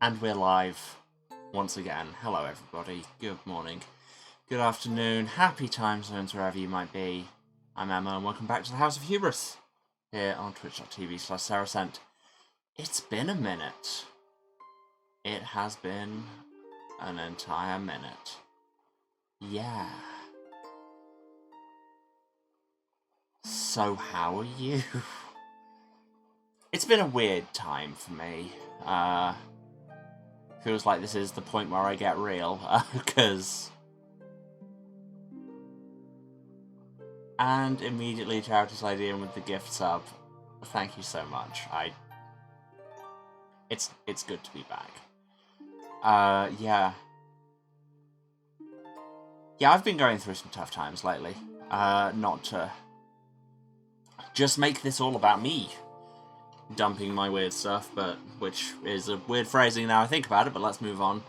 And we're live once again. Hello everybody, good morning, good afternoon, happy time zones wherever you might be. I'm Emma and welcome back to the House of Hubris here on twitch.tv/Saracent. It's been a minute. It has been an entire minute. Yeah. So how are you? It's been a weird time for me. Feels like this is the point where I get real, because... And immediately Charity's idea with the gift sub. Thank you so much. It's good to be back. Yeah. Yeah, I've been going through some tough times lately. Not to just make this all about me dumping my weird stuff, but which is a weird phrasing now I think about it, but let's move on.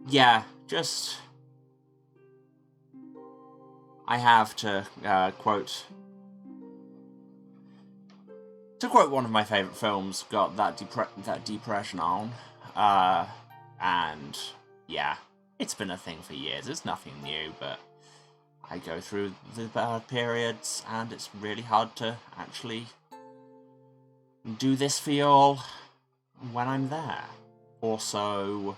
Yeah, just... I have to quote one of my favourite films, got that depression on, and yeah, it's been a thing for years. It's nothing new, but I go through the bad periods, and it's really hard to actually do this for y'all when I'm there. Also,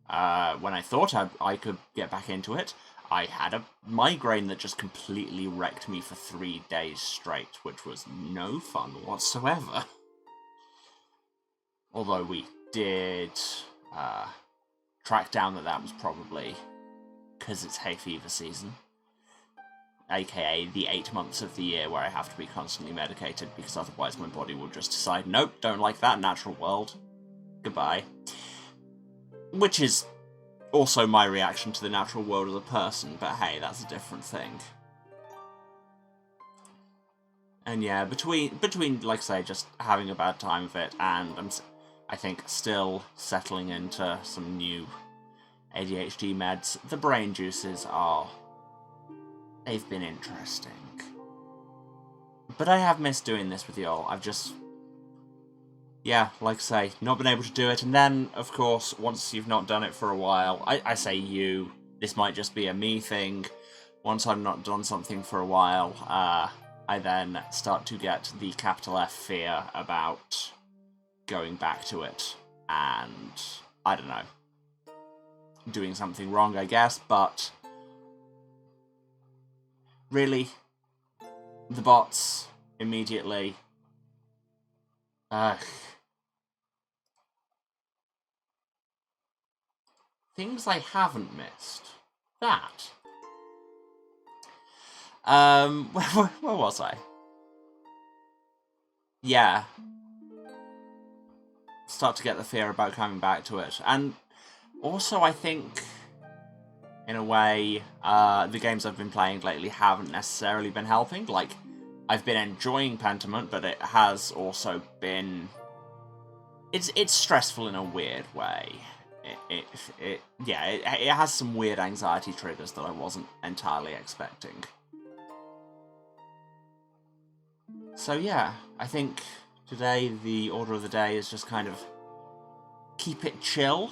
when I thought I could get back into it, I had a migraine that just completely wrecked me for 3 days straight, which was no fun whatsoever. Although we did track down that was probably because it's hay fever season, aka the 8 months of the year where I have to be constantly medicated because otherwise my body will just decide, nope, don't like that natural world. Goodbye. Which is also my reaction to the natural world as a person, but hey, that's a different thing. And yeah, between like I say, just having a bad time of it, and I think still settling into some new ADHD meds, the brain juices they've been interesting. But I have missed doing this with y'all. I've just... yeah, like I say, not been able to do it, and then, of course, once you've not done it for a while, I say you, this might just be a me thing, once I've not done something for a while, I then start to get the capital F fear about going back to it, and, I don't know, doing something wrong, I guess, but really, the bots, immediately, things I haven't missed. That. Where was I? Yeah. Start to get the fear about coming back to it. And also, I think, in a way, the games I've been playing lately haven't necessarily been helping. Like, I've been enjoying Pentiment, but it has also been... It's stressful in a weird way. It has some weird anxiety triggers that I wasn't entirely expecting. So yeah, I think today the order of the day is just kind of keep it chill,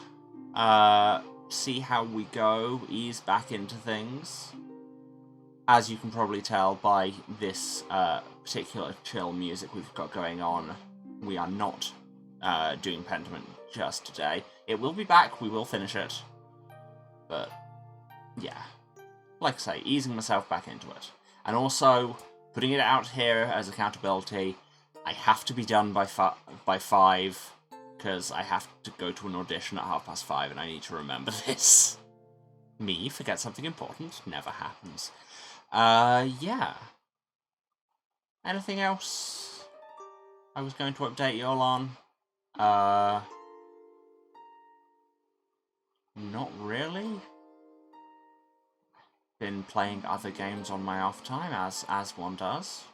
see how we go, ease back into things. As you can probably tell by this particular chill music we've got going on, we are not doing Pentiment just today. It will be back, we will finish it. But, yeah. Like I say, easing myself back into it. And also, putting it out here as accountability, I have to be done by 5, because I have to go to an audition at 5:30, and I need to remember this. Me, forget something important, never happens. Yeah. Anything else I was going to update you all on? Not really. Been playing other games on my off time, as one does.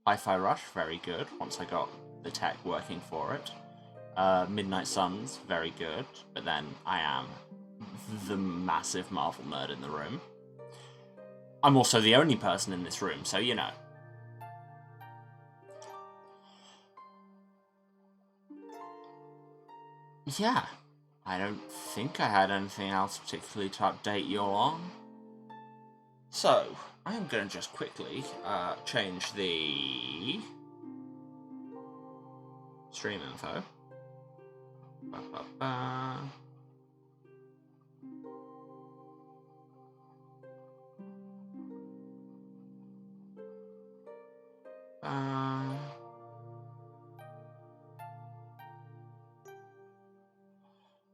Hi-Fi Rush, very good, once I got the tech working for it. Midnight Suns, very good, but then I am the massive Marvel nerd in the room. I'm also the only person in this room, so you know. Yeah, I don't think I had anything else particularly to update you on. So, I am going to just quickly change the stream info.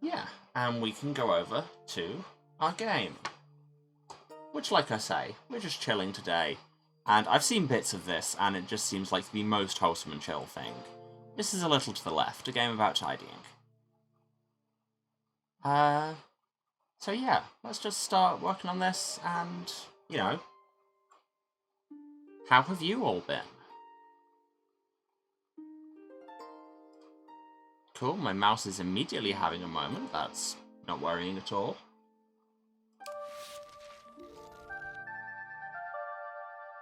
Yeah, and we can go over to our game. Which, like I say, we're just chilling today. And I've seen bits of this, and it just seems like the most wholesome and chill thing. This is a little to the left, a game about tidying. So yeah, let's just start working on this, and, you know, how have you all been? Cool, my mouse is immediately having a moment, that's not worrying at all.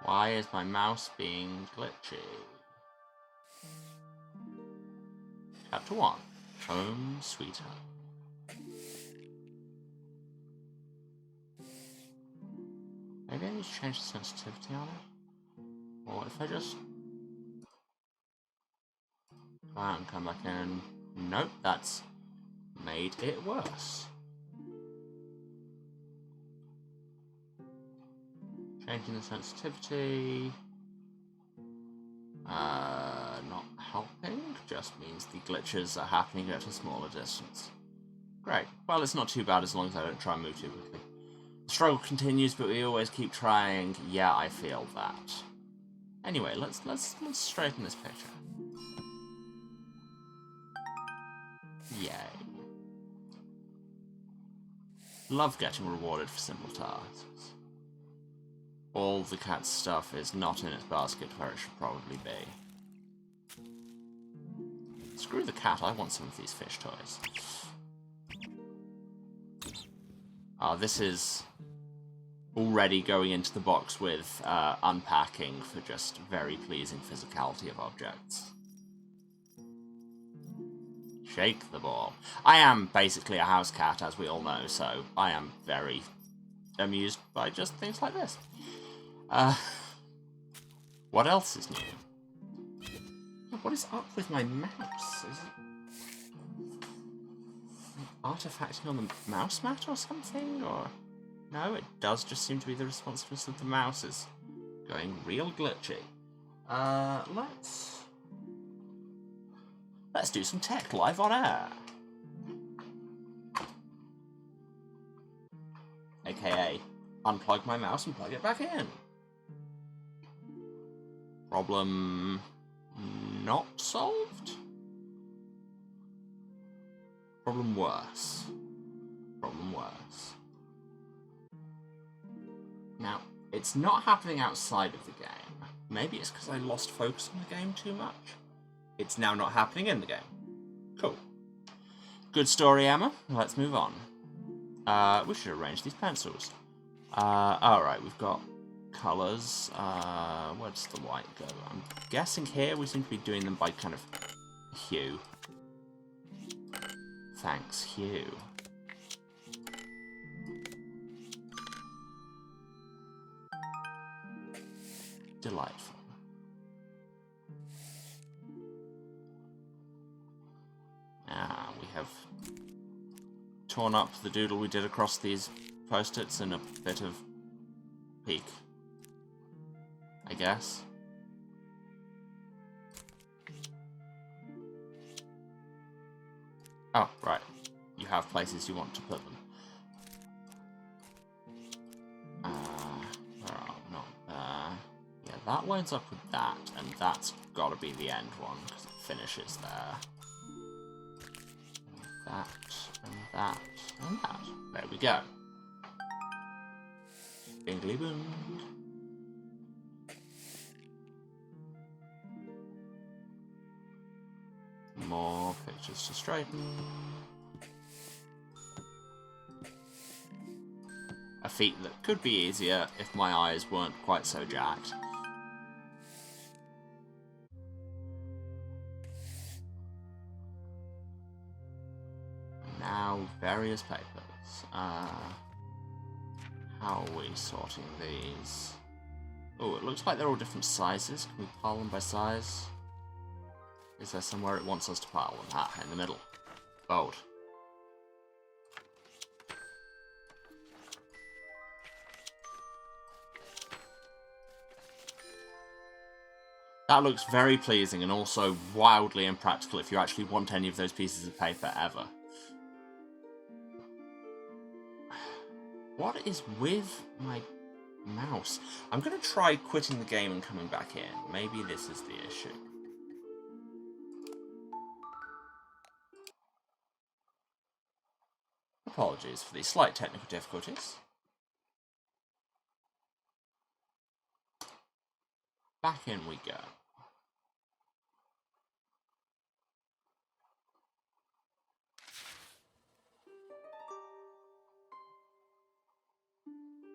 Why is my mouse being glitchy? Chapter 1. Home Sweet Home. Maybe I need to change the sensitivity on it? Or if I just... go out and come back in... Nope, that's made it worse. Changing the sensitivity... not helping, just means the glitches are happening at a smaller distance. Great. Well, it's not too bad as long as I don't try and move too quickly. The struggle continues, but we always keep trying. Yeah, I feel that. Anyway, let's straighten this picture. Yay. Love getting rewarded for simple tasks. All the cat's stuff is not in its basket where it should probably be. Screw the cat, I want some of these fish toys. This is already going into the box with unpacking for just very pleasing physicality of objects. Shake the ball. I am basically a house cat, as we all know, so I am very amused by just things like this. What else is new? What is up with my mouse? Is it artifacting on the mouse mat or something? Or no, it does just seem to be the responsiveness of the mouse is going real glitchy. Let's do some tech live on air. AKA, unplug my mouse and plug it back in. Problem not solved? Problem worse. Problem worse. Now, it's not happening outside of the game. Maybe it's because I lost focus on the game too much. It's now not happening in the game. Cool. Good story, Emma. Let's move on. We should arrange these pencils. Alright, we've got colours. Where does the white go? I'm guessing here we seem to be doing them by kind of hue. Thanks, hue. Delightful. We have torn up the doodle we did across these post-its in a bit of peak, I guess. Oh, right. You have places you want to put them. Where are we? Not there. Yeah, that lines up with that, and that's gotta be the end one, because it finishes there. That, and that, and that. There we go. Bingly boom. More pictures to straighten. A feat that could be easier if my eyes weren't quite so jacked. Now Oh, various papers. How are we sorting these? Oh, it looks like they're all different sizes. Can we pile them by size? Is there somewhere it wants us to pile them? Ah, in the middle. Bold. That looks very pleasing and also wildly impractical if you actually want any of those pieces of paper ever. What is with my mouse? I'm going to try quitting the game and coming back in. Maybe this is the issue. Apologies for the slight technical difficulties. Back in we go.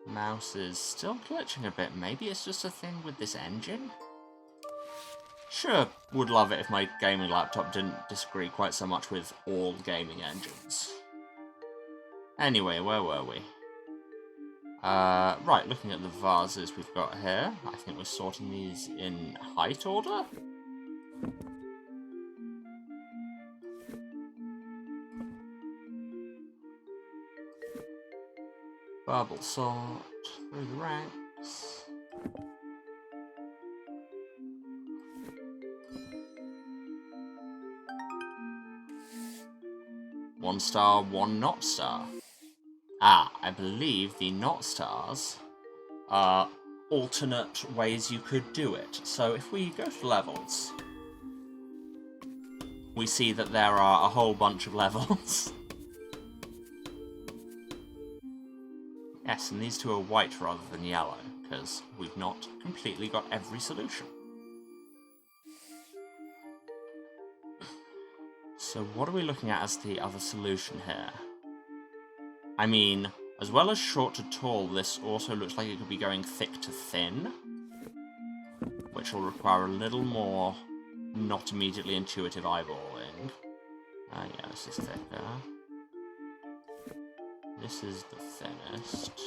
Mouse is still glitching a bit. Maybe it's just a thing with this engine? Sure, would love it if my gaming laptop didn't disagree quite so much with all gaming engines. Anyway, where were we? Right, looking at the vases we've got here, I think we're sorting these in height order? Bubble sort through the ranks. One star, one not star. Ah, I believe the not stars are alternate ways you could do it. So if we go to levels, we see that there are a whole bunch of levels. Yes, and these two are white rather than yellow, because we've not completely got every solution. So what are we looking at as the other solution here? I mean, as well as short to tall, this also looks like it could be going thick to thin, which will require a little more not immediately intuitive eyeballing. Yeah, this is thicker. This is the thinnest.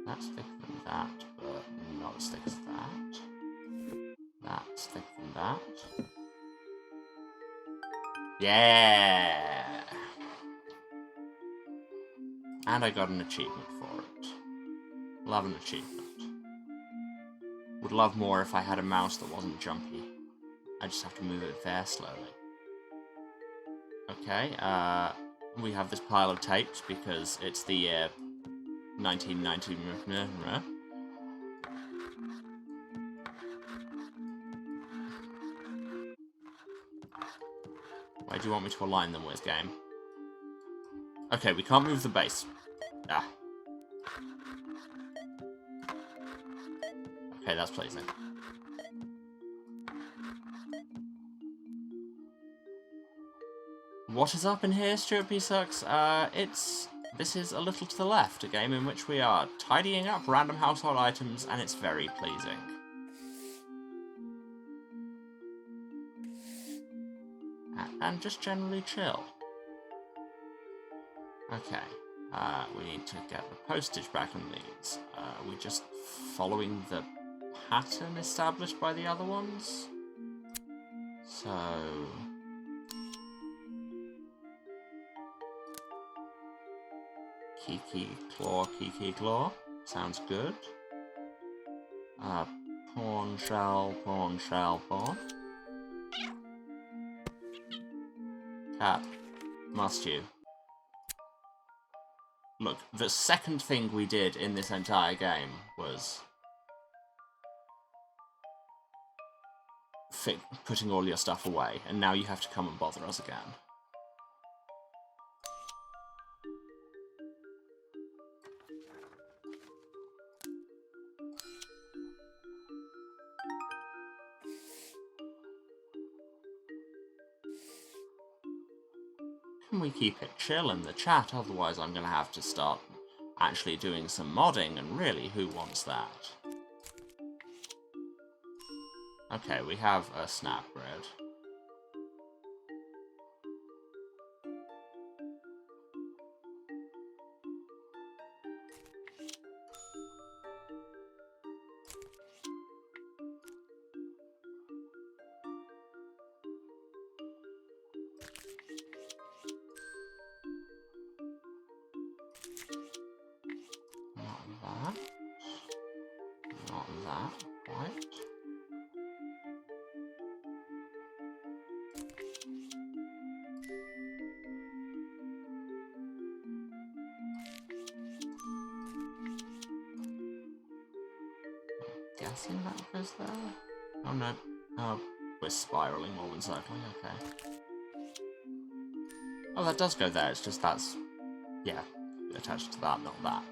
That's thicker than that, but not as thick as that. That's thicker than that. Yeah! And I got an achievement for it. Love an achievement. Would love more if I had a mouse that wasn't jumpy. I just have to move it very slowly. Okay, we have this pile of tapes because it's the year 1990. Where do you want me to align them with, game? Okay, we can't move the base. Ah. Okay, that's pleasing. What is up in here, Stuart P. Sucks? This is a little to the left, a game in which we are tidying up random household items, and it's very pleasing. And just generally chill. Okay, we need to get the postage back on these. Are we just following the pattern established by the other ones? So... Kiki claw. Sounds good. Pawn, shell, pawn, shell, pawn. Cat, must you? Look, the second thing we did in this entire game was putting all your stuff away, and now you have to come and bother us again. Can we keep it chill in the chat? Otherwise I'm going to have to start actually doing some modding, and really, who wants that? Okay, we have a snap grid. guessing that goes there. Oh no. Oh, we're spiraling more than circling, okay. Oh, that does go there, it's just that's... yeah, attached to that, not that.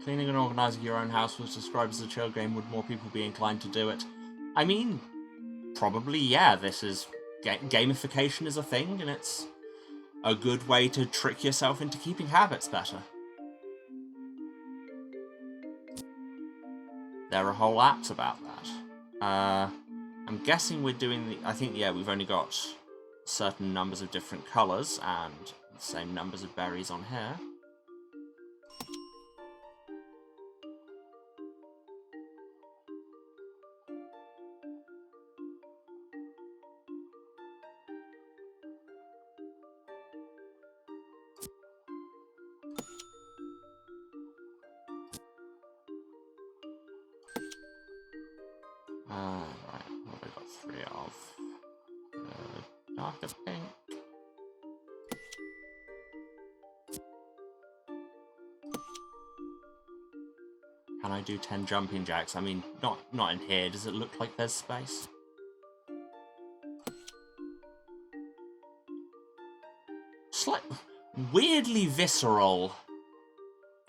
Cleaning and organising your own house was described as a chill game. Would more people be inclined to do it? I mean, probably, yeah. This is... gamification is a thing, and it's a good way to trick yourself into keeping habits better. There are whole apps about that. I'm guessing we're doing the... I think, yeah, we've only got certain numbers of different colours, and the same numbers of berries on here. Right, what have I got 3 of? Darker pink. Can I do 10 jumping jacks? I mean, not in here. Does it look like there's space? Slight, weirdly visceral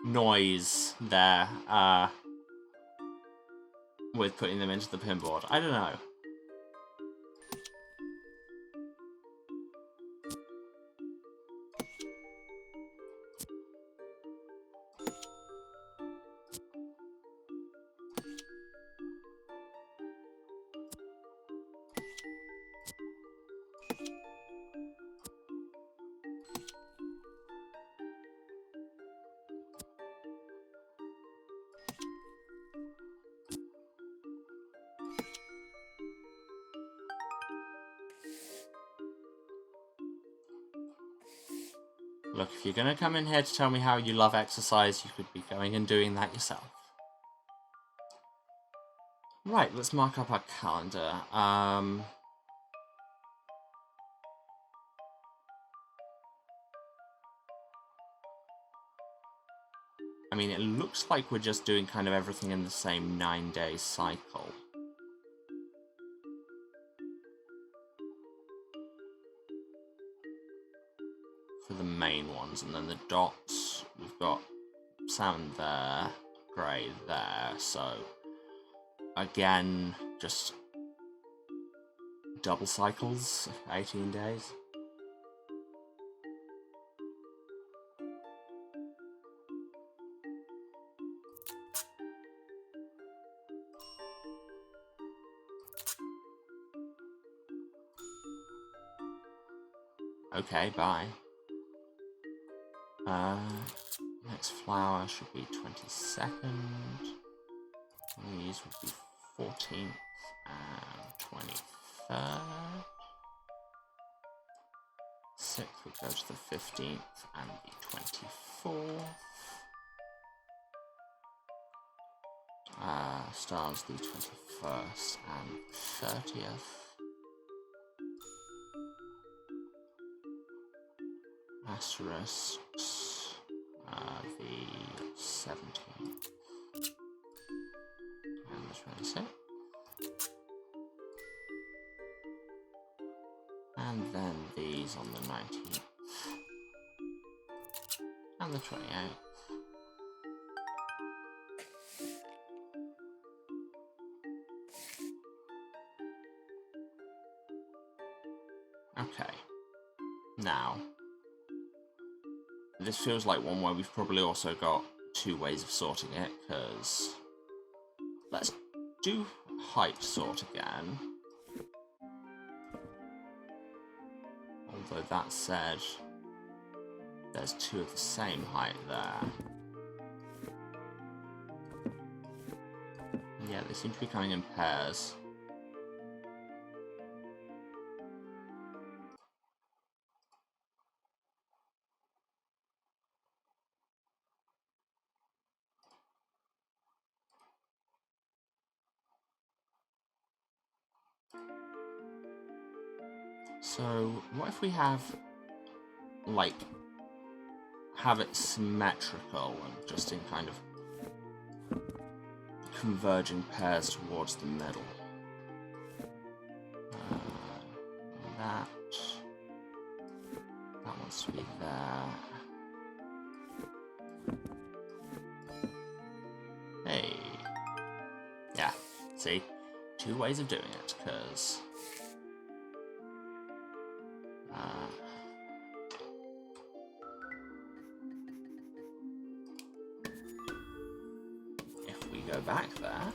noise there, with putting them into the pinboard. I don't know. Look, if you're gonna come in here to tell me how you love exercise, you could be going and doing that yourself. Right, let's mark up our calendar. I mean, it looks like we're just doing kind of everything in the same 9-day cycle. For the main ones, and then the dots, we've got salmon there, grey there, so again, just double cycles, 18 days. Okay, bye. Next flower should be 22nd. These would be 14th and 23rd. 6th would go to the 15th and the 24th. Stars the 21st and 30th. Asterisks, the 17th and the 26th. And then these on the 19th and the 28th. Okay, now, this feels like one where we've probably also got 2 ways of sorting it, because let's do height sort again. Although that said, there's 2 of the same height there. Yeah, they seem to be coming in pairs. So, what if we have, like, have it symmetrical and just in kind of converging pairs towards the middle? That wants to be there. Hey. Yeah, see? 2 ways of doing it, because... if we go back there...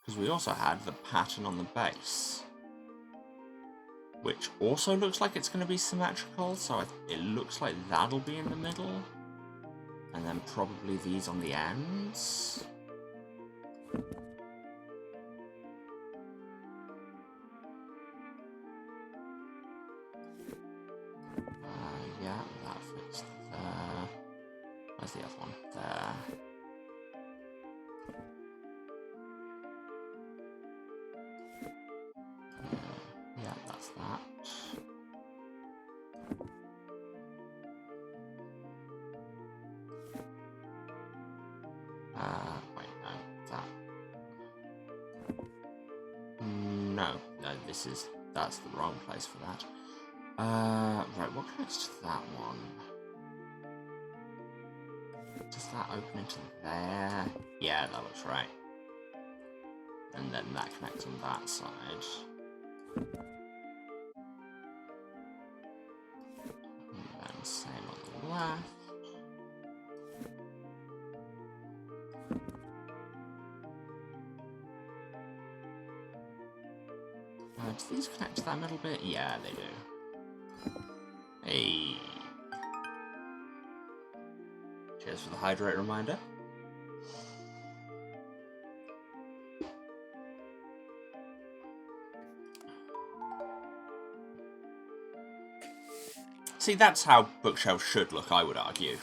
because we also had the pattern on the base, which also looks like it's going to be symmetrical, so it looks like that'll be in the middle, and then probably these on the ends. Yeah, that fits there. Where's the other one? There. Yeah, that's that. Wait, no, that. No, that's the wrong place for that. Right, what connects to that one? Does that open into there? Yeah, that looks right. And then that connects on that side. And then same on the left. Do these connect to that middle bit? Yeah, they do. Hey. Cheers for the hydrate reminder. See, that's how bookshelves should look, I would argue.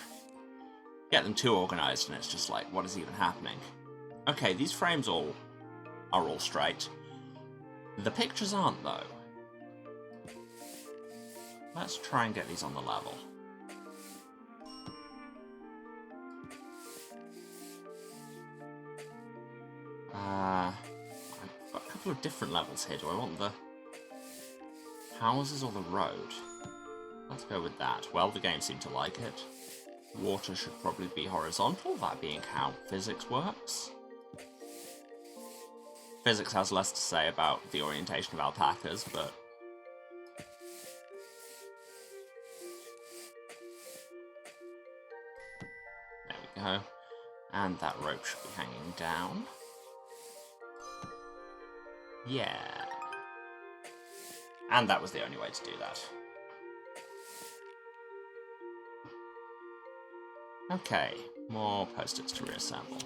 Get them too organised and it's just like, what is even happening? Okay, these frames are all straight. The pictures aren't, though. Let's try and get these on the level. I've got a couple of different levels here. Do I want the houses or the road? Let's go with that. Well, the game seemed to like it. Water should probably be horizontal, that being how physics works. Physics has less to say about the orientation of alpacas, but... there we go. And that rope should be hanging down. Yeah. And that was the only way to do that. Okay, more post-its to reassemble.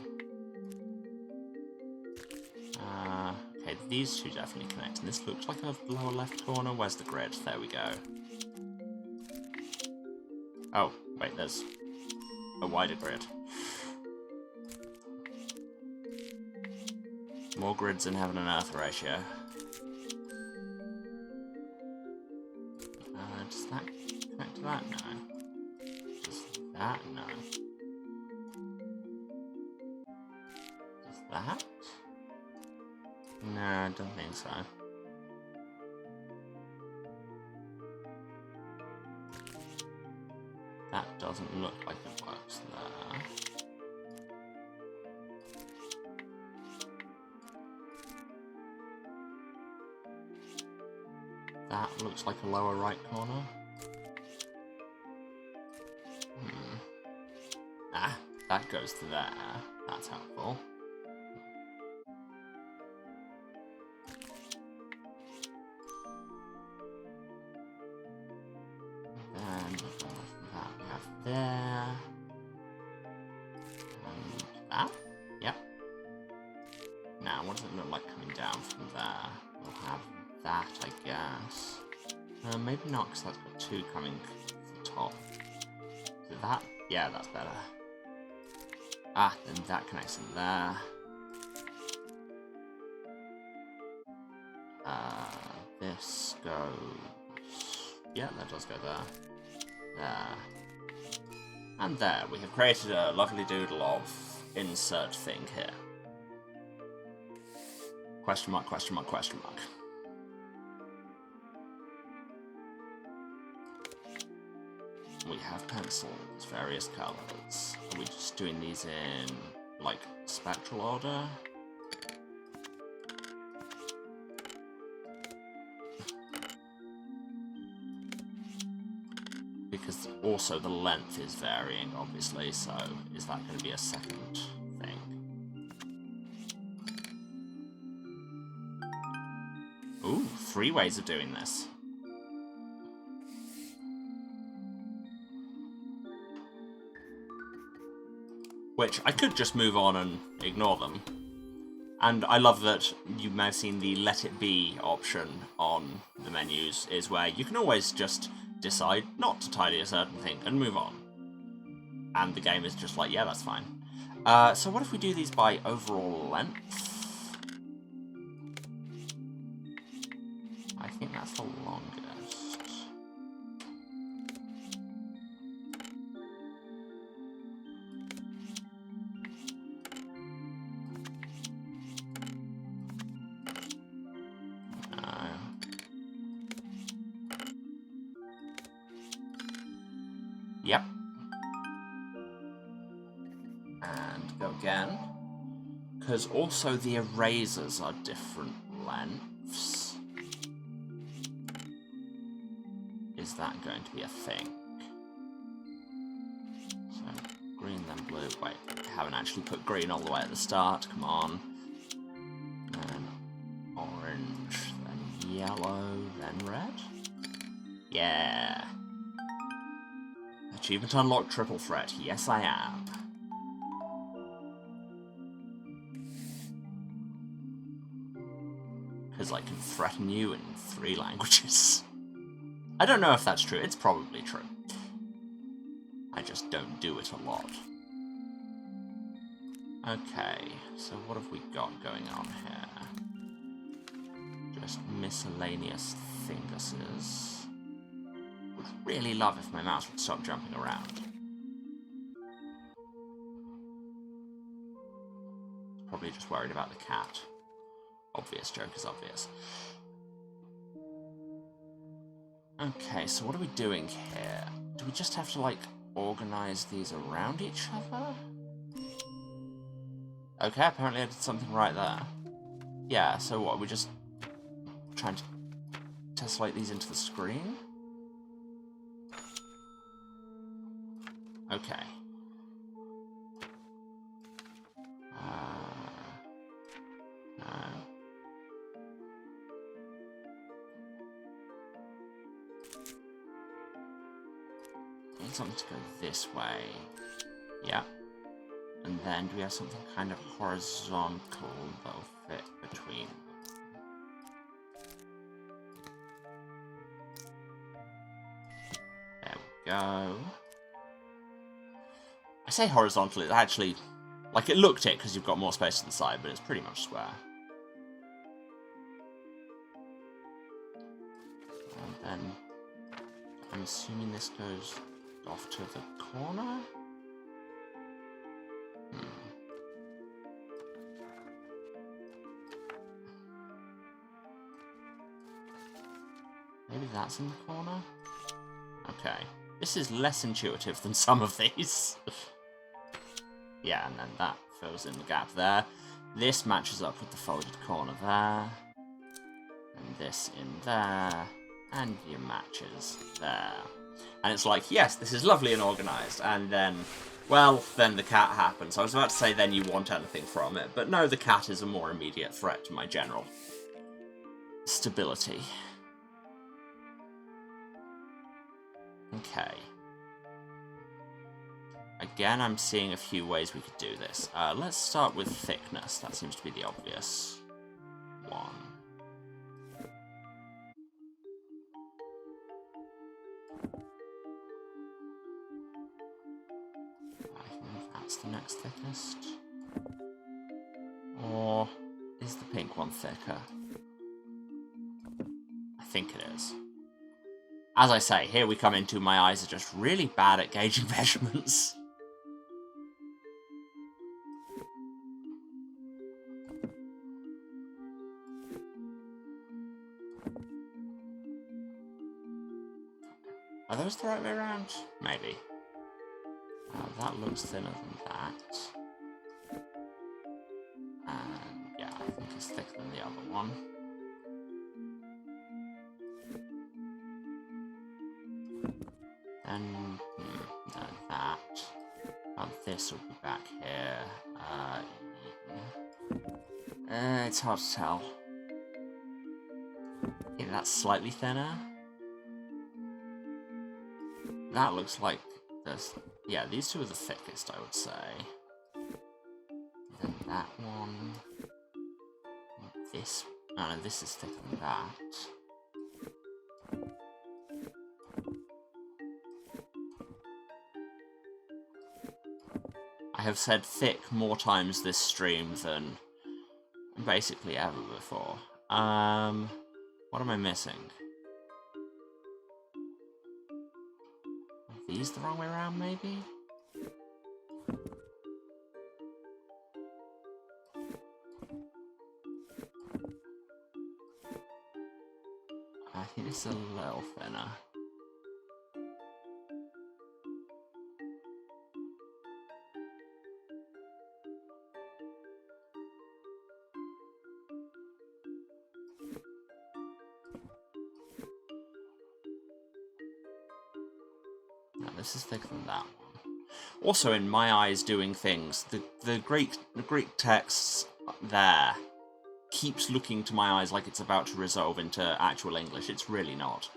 Okay, these two definitely connect, and this looks like a lower left corner. Where's the grid? There we go. Oh, wait, there's a wider grid. More grids in heaven and earth ratio. Does that connect to that? No. Does that? No. Does that? No, I don't think so. That doesn't look like it works there. That looks like a lower right corner. Ah, that goes to there. That's helpful. Then that we have there. And that? Yep. Now, what does it look like coming down from there? We'll have that, I guess. Maybe not, because that's got two coming to the top. Is it that? Yeah, that's better. Ah, then that connects in there. This goes... Yeah, that does go there. There. And there. We have created a lovely doodle of insert thing here. Question mark, question mark, question mark. We have pencils, various colours. Are we just doing these in, like, spectral order? Because also the length is varying, obviously, so is that going to be a second thing? Ooh, 3 ways of doing this. Which I could just move on and ignore them. And I love that you may have seen the Let It Be option on the menus, is where you can always just decide not to tidy a certain thing and move on. And the game is just like, yeah, that's fine. So what if we do these by overall length? I think that's the longest. Yep. And go again. Because also the erasers are different lengths. Is that going to be a thing? So, green then blue. Wait, I haven't actually put green all the way at the start. Come on. Then orange, then yellow, then red. Yeah. Achievement unlocked, triple threat. Yes, I am. Because I can threaten you in 3 languages. I don't know if that's true. It's probably true. I just don't do it a lot. Okay, so what have we got going on here? Just miscellaneous thinguses. Would really love if my mouse would stop jumping around. Probably just worried about the cat. Obvious joke is obvious. Okay, so what are we doing here? Do we just have to, like, organize these around each other? Okay, apparently I did something right there. Yeah, so what, are we just trying to tessellate these into the screen? Okay. No. Need something to go this way. Yeah. And then do we have something kind of horizontal that'll fit between? There we go. I say horizontal, it's actually, like, it looked it because you've got more space to the side, but it's pretty much square. And then I'm assuming this goes off to the corner? Maybe that's in the corner? Okay. This is less intuitive than some of these. Yeah, and then that fills in the gap there. This matches up with the folded corner there. And this in there. And your matches there. And it's like, yes, this is lovely and organised. And then, well, then the cat happens. I was about to say then you want anything from it. But no, the cat is a more immediate threat to my general stability. Okay. Again, I'm seeing a few ways we could do this. Let's start with thickness. That seems to be the obvious one. I think that's the next thickness. thickest? Or is the pink one thicker? I think it is. As I say, here we come into my eyes are just really bad at gauging measurements. Are those the right way around? Maybe. That looks thinner than that. And yeah, I think it's thicker than the other one. And that. This will be back here. It's hard to tell. Yeah, that's slightly thinner. That looks like this. Yeah, these two are the thickest, I would say. Then that one. This. Oh no, this is thicker than that. I have said thick more times this stream than basically ever before. What am I missing? Are these the wrong way around, maybe? I think it's a little thinner. No, this is thicker than that one. Also, in my eyes, doing things, the Greek texts there keeps looking to my eyes like it's about to resolve into actual English. It's really not.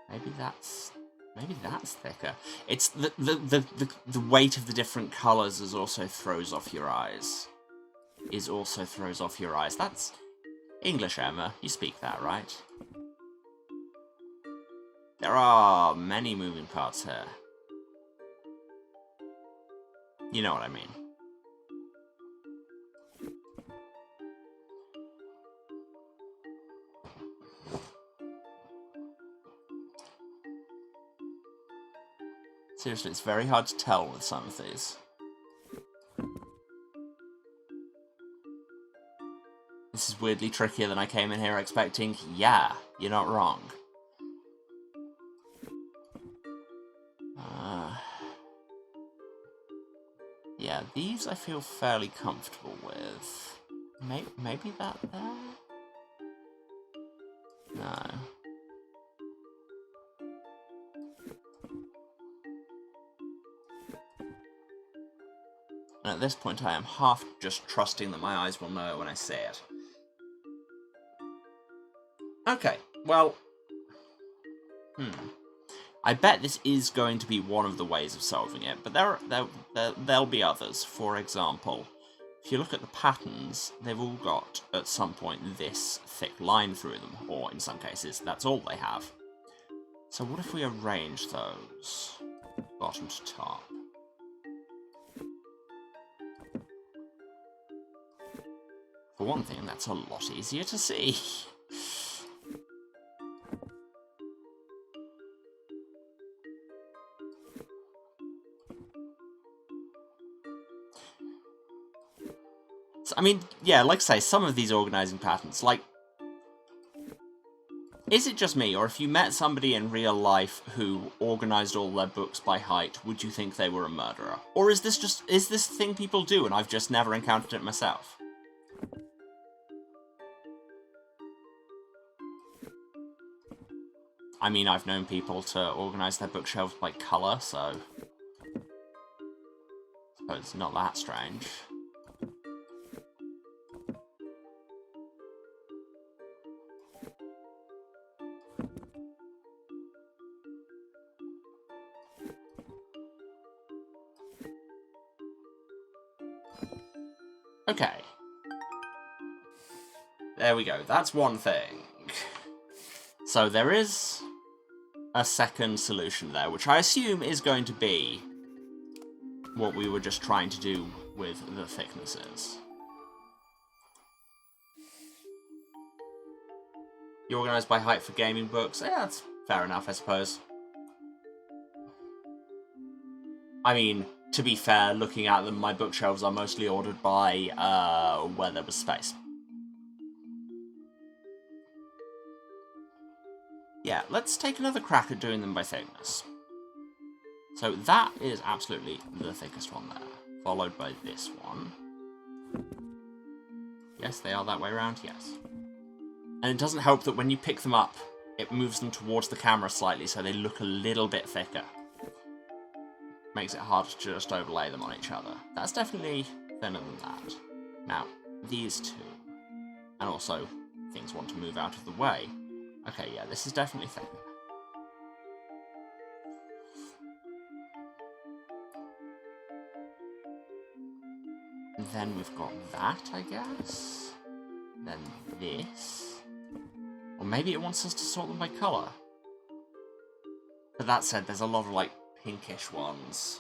Maybe that's thicker. It's the weight of the different colours is also throws off your eyes. That's English, Emma. You speak that, right? There are many moving parts here. You know what I mean. Seriously, it's very hard to tell with some of these. This is weirdly trickier than I came in here expecting. Yeah, you're not wrong. Yeah, these I feel fairly comfortable with. Maybe that there? No. And at this point I am half just trusting that my eyes will know it when I see it. Okay, well... I bet this is going to be one of the ways of solving it, but there'll be others. For example, if you look at the patterns, they've all got, at some point, this thick line through them, or in some cases, that's all they have. So what if we arrange those bottom to top? For one thing, that's a lot easier to see. I mean, yeah, like I say, some of these organising patterns, like... Is it just me, or if you met somebody in real life who organised all their books by height, would you think they were a murderer? Or is this a thing people do and I've just never encountered it myself? I mean, I've known people to organise their bookshelves by colour, so... I suppose it's not that strange. Okay. There we go. That's one thing. So there is a second solution there, which I assume is going to be what we were just trying to do with the thicknesses. You organise by height for gaming books? Yeah, that's fair enough, I suppose. I mean, to be fair, looking at them, my bookshelves are mostly ordered by where there was space. Yeah, let's take another crack at doing them by thickness. So that is absolutely the thickest one there, followed by this one. Yes, they are that way around, yes. And it doesn't help that when you pick them up, it moves them towards the camera slightly so they look a little bit thicker. Makes it hard to just overlay them on each other. That's definitely thinner than that. Now, these two. And also, things want to move out of the way. Okay, yeah, this is definitely thicker. And then we've got that, I guess. Then this. Or maybe it wants us to sort them by colour. But that said, there's a lot of, like, pinkish ones.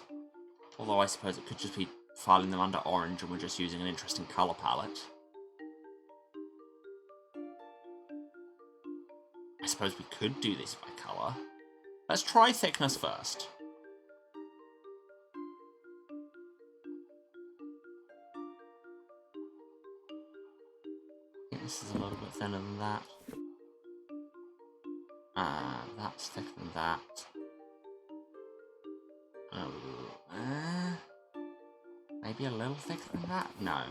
Although I suppose it could just be filing them under orange and we're just using an interesting colour palette. I suppose we could do this by colour. Let's try thickness first. I think this is a little bit thinner than that. That's thicker than that. Maybe a little thicker than that? No.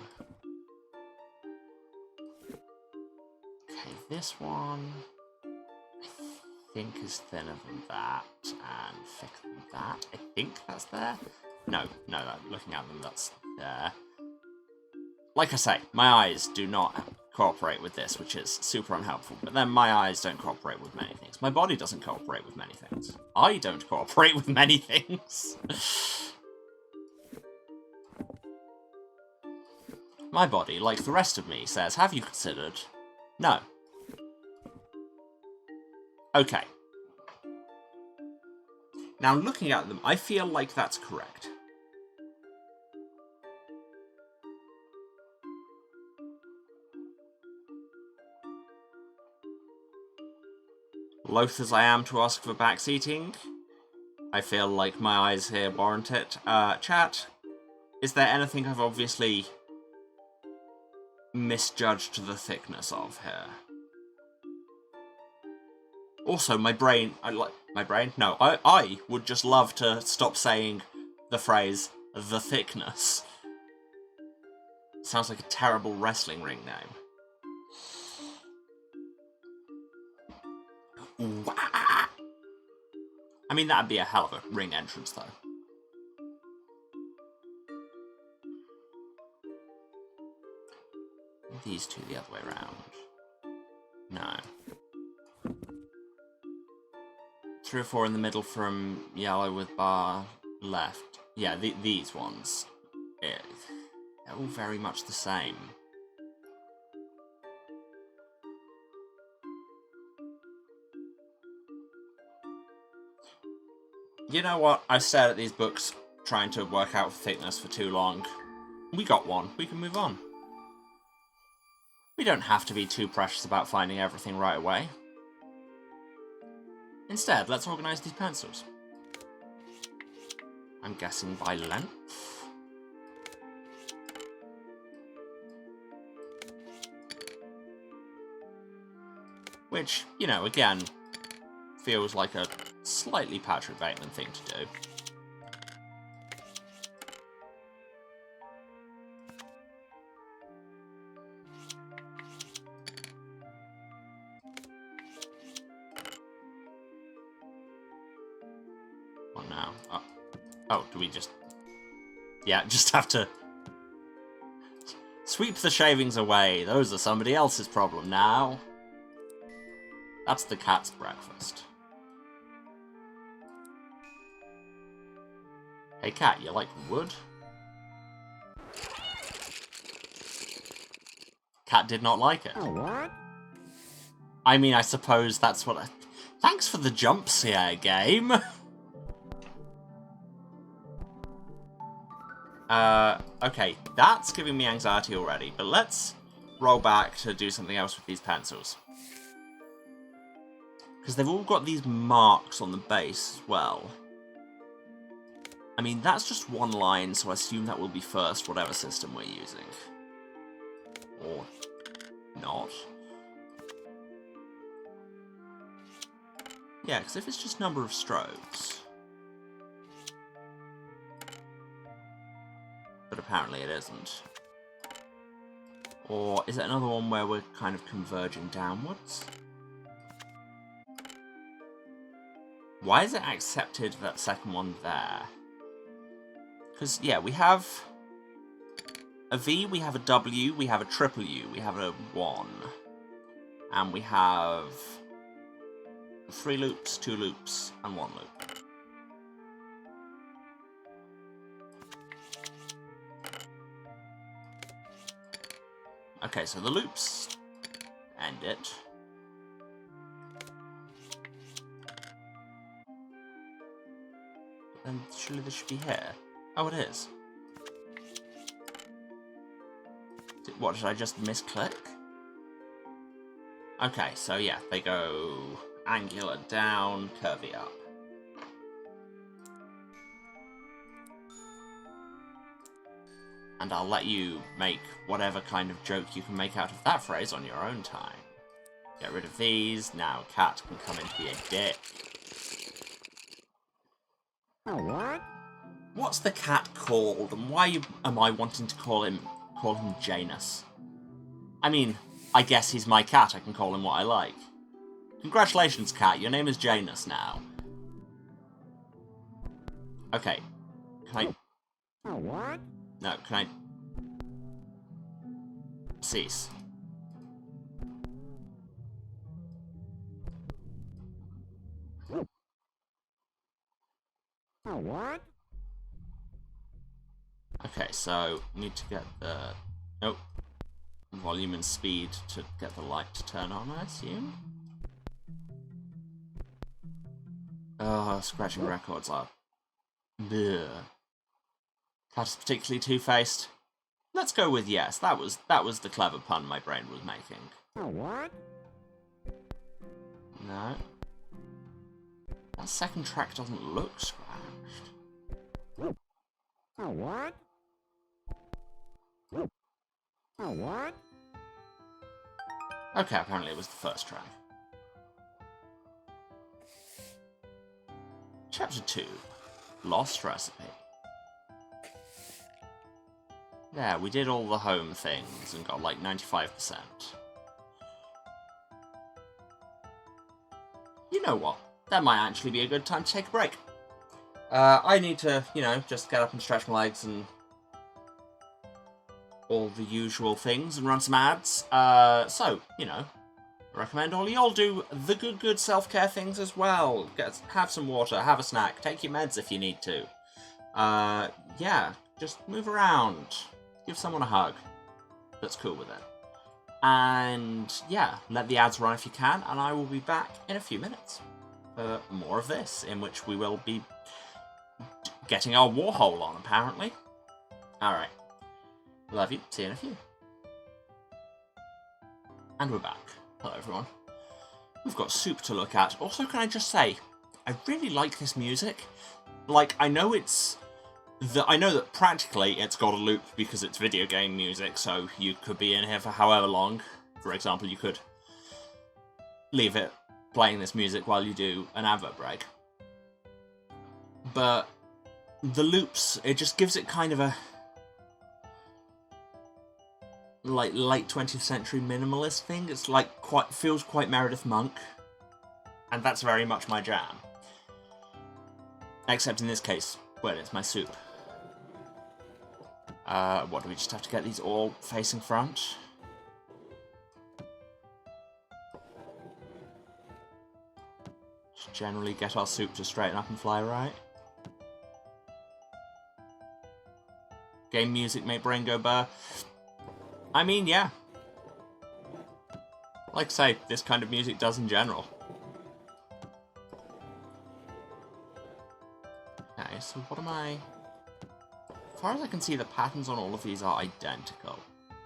Okay, this one I think is thinner than that and thicker than that. I think that's there. No, looking at them, that's there. Like I say, my eyes do not cooperate with this, which is super unhelpful. But then my eyes don't cooperate with many things. My body doesn't cooperate with many things. I don't cooperate with many things. My body, like the rest of me, says, have you considered? No. Okay. Now, looking at them, I feel like that's correct. Loath as I am to ask for back seating, I feel like my eyes here warrant it. Chat, is there anything I've obviously misjudged the thickness of here? Also, my brain, No, I would just love to stop saying the phrase, the thickness. Sounds like a terrible wrestling ring name. I mean, that'd be a hell of a ring entrance, though. These two the other way around. No. 3 or 4 in the middle from yellow with bar left. Yeah, these ones. They're all very much the same. You know what? I've stared at these books trying to work out thickness for too long. We got one. We can move on. We don't have to be too precious about finding everything right away. Instead, let's organise these pencils. I'm guessing by length. Which, you know, again, feels like a slightly Patrick Bateman thing to do. What now? Oh, do we just... Yeah, just have to... Sweep the shavings away. Those are somebody else's problem now. That's the cat's breakfast. Hey cat, you like wood? Cat did not like it. Oh, what? I mean, I suppose that's what Thanks for the jump scare, game. Okay, that's giving me anxiety already, but let's roll back to do something else with these pencils. Because they've all got these marks on the base as well. I mean, that's just one line, so I assume that will be first, whatever system we're using. Or not. Yeah, because if it's just number of strokes... But apparently it isn't. Or is it another one where we're kind of converging downwards? Why is it accepted that second one there? Because, yeah, we have a V, we have a W, we have a triple U, we have a 1. And we have 3 loops, 2 loops, and 1 loop. Okay, so the loops end it. And surely this should be here. Oh, it is. What, did I just misclick? Okay, so yeah, they go angular down, curvy up. And I'll let you make whatever kind of joke you can make out of that phrase on your own time. Get rid of these, now cat can come in to be a dick. What? What's the cat called, and why am I wanting to call him Janus? I mean, I guess he's my cat, I can call him what I like. Congratulations, cat, your name is Janus now. Okay. Can I... What? No, can I... cease? What? Okay, so need to get the volume and speed to get the light to turn on, I assume. Oh, scratching records are... Bleh. Cat is particularly two-faced. Let's go with yes. That was the clever pun my brain was making. What? No. That second track doesn't look scratched. What? What? Okay, apparently it was the first track. Chapter 2. Lost Recipe. There, we did all the home things and got like 95%. You know what? That might actually be a good time to take a break. I need to, you know, just get up and stretch my legs and all the usual things and run some ads. So, you know, I recommend all y'all do the good self-care things as well. Have some water, have a snack, take your meds if you need to. Yeah, just move around. Give someone a hug. That's cool with it. And, yeah, let the ads run if you can, and I will be back in a few minutes for more of this, in which we will be getting our Warhole on, apparently. Alright. Love you. See you in a few. And we're back. Hello, everyone. We've got soup to look at. Also, can I just say, I really like this music. Like, I know that practically it's got a loop because it's video game music, so you could be in here for however long. For example, you could leave it playing this music while you do an advert break. But the loops, it just gives it kind of a like late 20th century minimalist thing. It's like feels quite Meredith Monk, and that's very much my jam. Except in this case, well, it's my soup. What, do we just have to get these all facing front? Just generally get our soup to straighten up and fly right. Game music make brain go burr. I mean, yeah. Like I say, this kind of music does in general. so what am I... As far as I can see, the patterns on all of these are identical.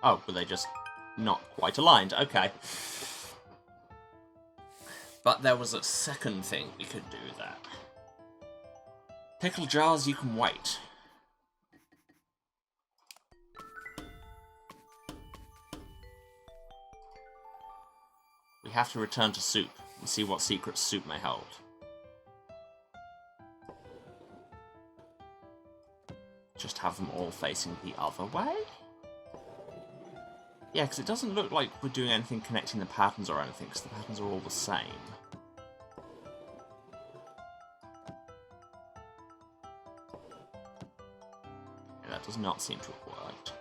Oh, but they're just not quite aligned. Okay. But there was a second thing we could do there. Pickle jars, you can wait. We have to return to soup and see what secrets soup may hold. Just have them all facing the other way? Yeah, because it doesn't look like we're doing anything connecting the patterns or anything, because the patterns are all the same. Yeah, that does not seem to have worked.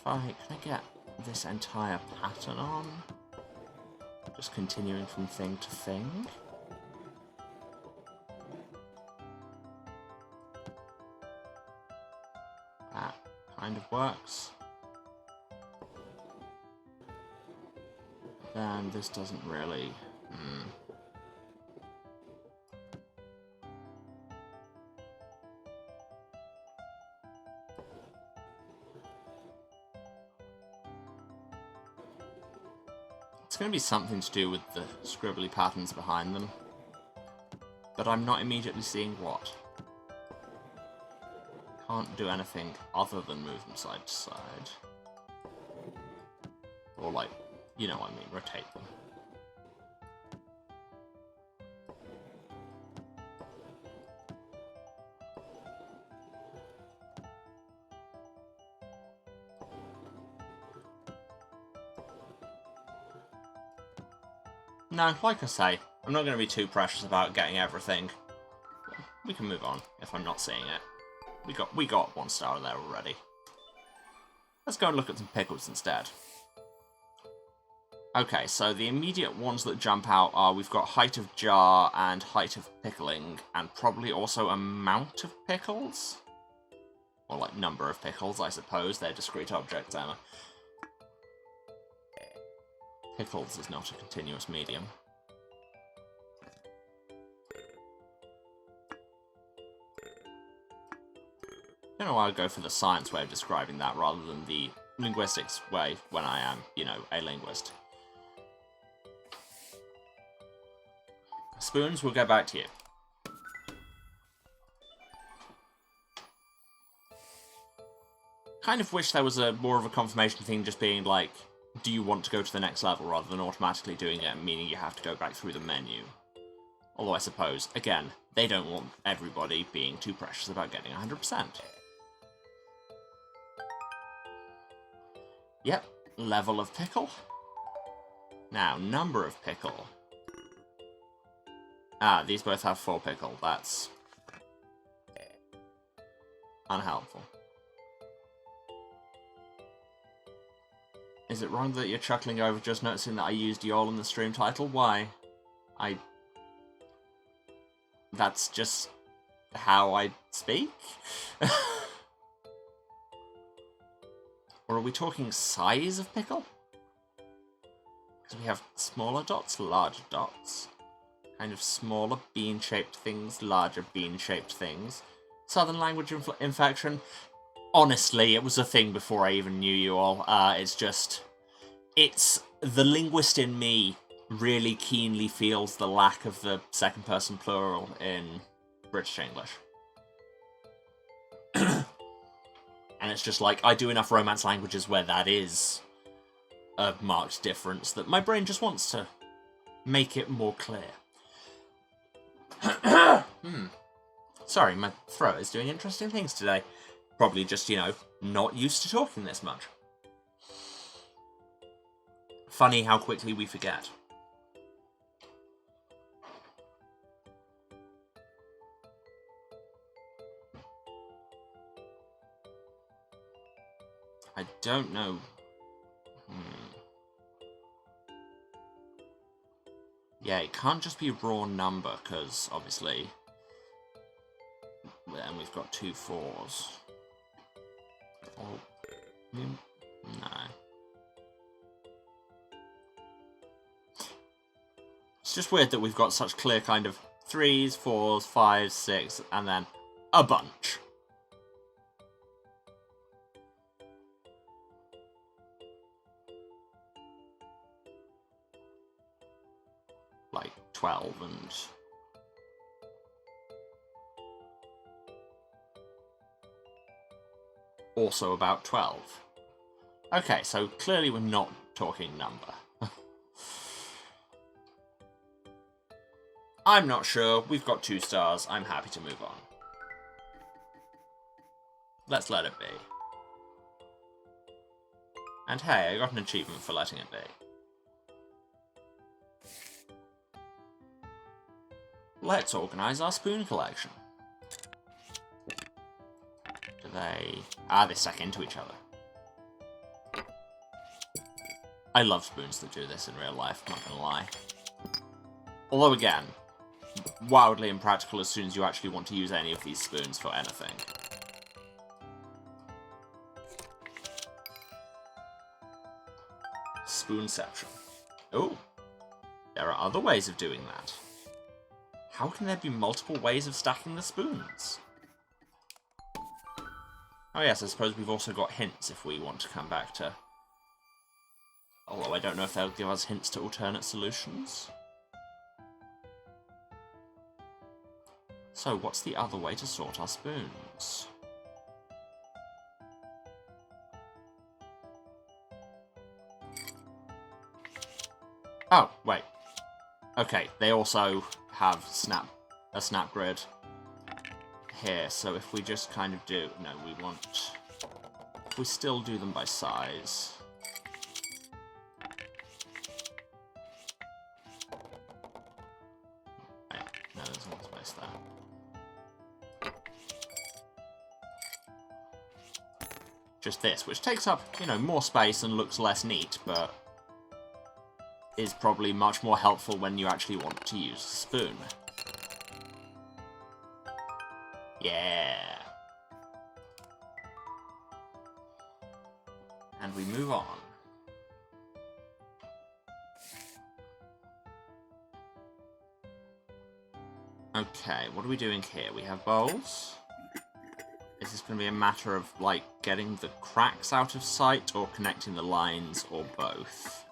Can I get this entire pattern on? Just continuing from thing to thing? That kind of works. Then this doesn't really... It's going to be something to do with the scribbly patterns behind them. But I'm not immediately seeing what. Can't do anything other than move them side to side. Or like, you know what I mean, rotate them. No, like I say, I'm not going to be too precious about getting everything. We can move on if I'm not seeing it. We got 1 star there already. Let's go and look at some pickles instead. Okay, so the immediate ones that jump out are we've got height of jar and height of pickling, and probably also amount of pickles? Or like number of pickles, I suppose. They're discrete objects, Emma. Pickles is not a continuous medium. I don't know why I'd go for the science way of describing that rather than the linguistics way when I am, you know, a linguist. Spoons, we'll go back to you. Kind of wish there was more of a confirmation thing, just being like, do you want to go to the next level rather than automatically doing it, meaning you have to go back through the menu. Although I suppose, again, they don't want everybody being too precious about getting 100%. Yep, level of pickle. Now, number of pickle. Ah, these both have 4 pickle. That's unhelpful. Is it wrong that you're chuckling over just noticing that I used y'all in the stream title? Why? That's just how I speak? Or are we talking size of pickle? Because we have smaller dots, larger dots. Kind of smaller bean-shaped things, larger bean-shaped things. Southern language infection. Honestly, it was a thing before I even knew you all. It's the linguist in me really keenly feels the lack of the second-person plural in British English. And it's just like, I do enough Romance languages where that is a marked difference that my brain just wants to make it more clear. Sorry, my throat is doing interesting things today. Probably just, you know, not used to talking this much. Funny how quickly we forget. I don't know. Yeah, it can't just be raw number, because, obviously, Then we've got 2 4s. Oh, no. It's just weird that we've got such clear kind of 3s, 4s, 5s, 6, and then a bunch. Like 12 and... also about 12. Okay, so clearly we're not talking number. I'm not sure. We've got 2 stars. I'm happy to move on. Let's let it be. And hey, I got an achievement for letting it be. Let's organise our spoon collection. Do they... Ah, they stack into each other. I love spoons that do this in real life, not gonna lie. Although again, wildly impractical as soon as you actually want to use any of these spoons for anything. Spoonception. Oh, there are other ways of doing that. How can there be multiple ways of stacking the spoons? Oh yes, I suppose we've also got hints if we want to come back to... Although I don't know if they'll give us hints to alternate solutions. So, what's the other way to sort our spoons? Oh, wait. Okay, they also have a snap grid here, so if we just kind of do... No, we want... If we still do them by size... Wait, no, there's no space there. Just this, which takes up, you know, more space and looks less neat, but is probably much more helpful when you actually want to use a spoon. Yeah. And we move on. Okay, what are we doing here? We have bowls. Is this going to be a matter of, like, getting the cracks out of sight, or connecting the lines, or both?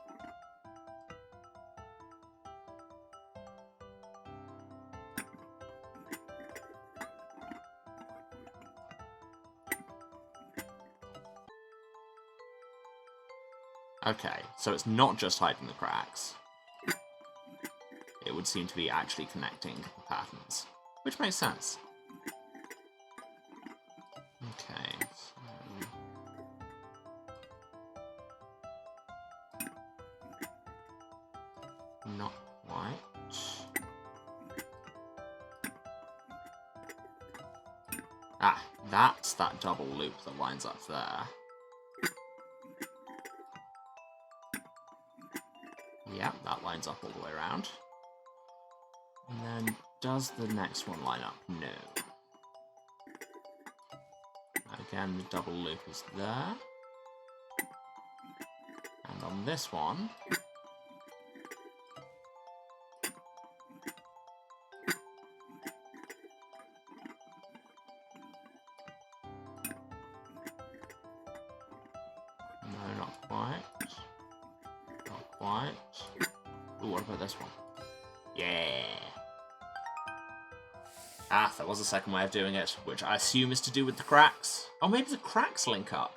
Okay, so it's not just hiding the cracks. It would seem to be actually connecting the patterns, which makes sense. Okay, so... Not quite. Ah, that's that double loop that lines up there. Yep, that lines up all the way around. And then, does the next one line up? No. Again, the double loop is there. And on this one... No, not quite. Not quite. Ooh, what about this one? Yeah! Ah, that was the second way of doing it, which I assume is to do with the cracks. Oh, maybe the cracks link up.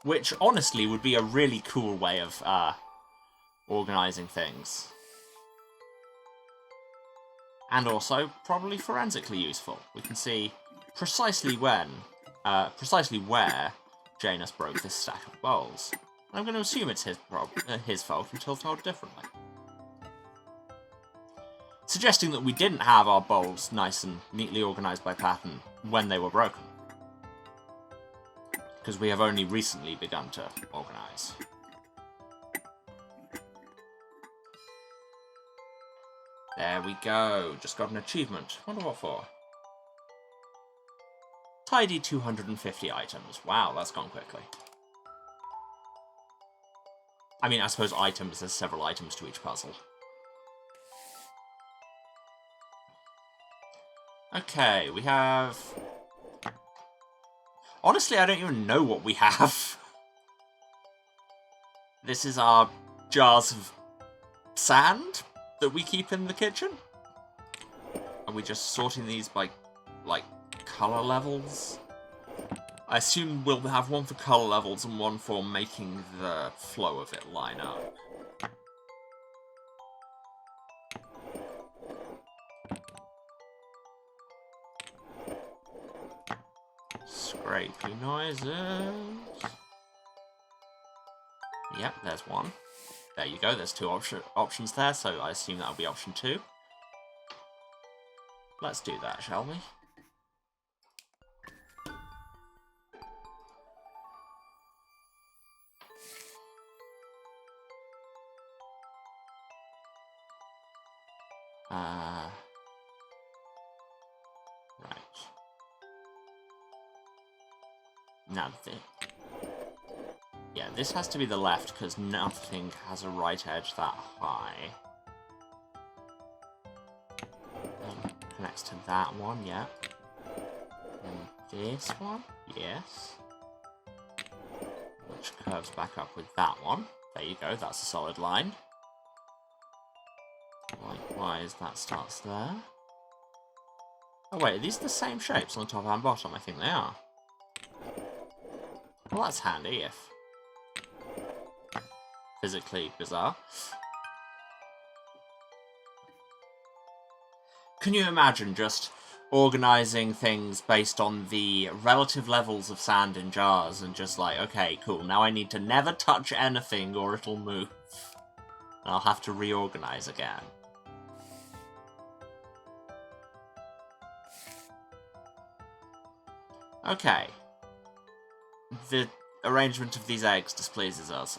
Which, honestly, would be a really cool way of, organising things. And also, probably forensically useful. We can see precisely where Janus broke this stack of bowls. And I'm going to assume it's his fault until told differently. Suggesting that we didn't have our bowls nice and neatly organised by pattern when they were broken. Because we have only recently begun to organise. There we go. Just got an achievement. Wonder what for. Tidy 250 items. Wow, that's gone quickly. I mean, I suppose items, there's several items to each puzzle. Okay, we have... Honestly, I don't even know what we have. This is our jars of sand that we keep in the kitchen. Are we just sorting these by, like, colour levels? I assume we'll have one for colour levels and one for making the flow of it line up. Scrapey noises. Yep, there's one. There you go, there's two options there, so I assume that'll be option 2. Let's do that, shall we? Right. Now, yeah, this has to be the left, because nothing has a right edge that high. Connects to that one, yeah. And this one, yes. Which curves back up with that one. There you go, that's a solid line. Likewise, that starts there. Oh wait, are these the same shapes on the top and bottom? I think they are. Well, that's handy if physically bizarre. Can you imagine just organising things based on the relative levels of sand in jars and just like, okay, cool, now I need to never touch anything or it'll move. And I'll have to reorganise again. Okay. The arrangement of these eggs displeases us.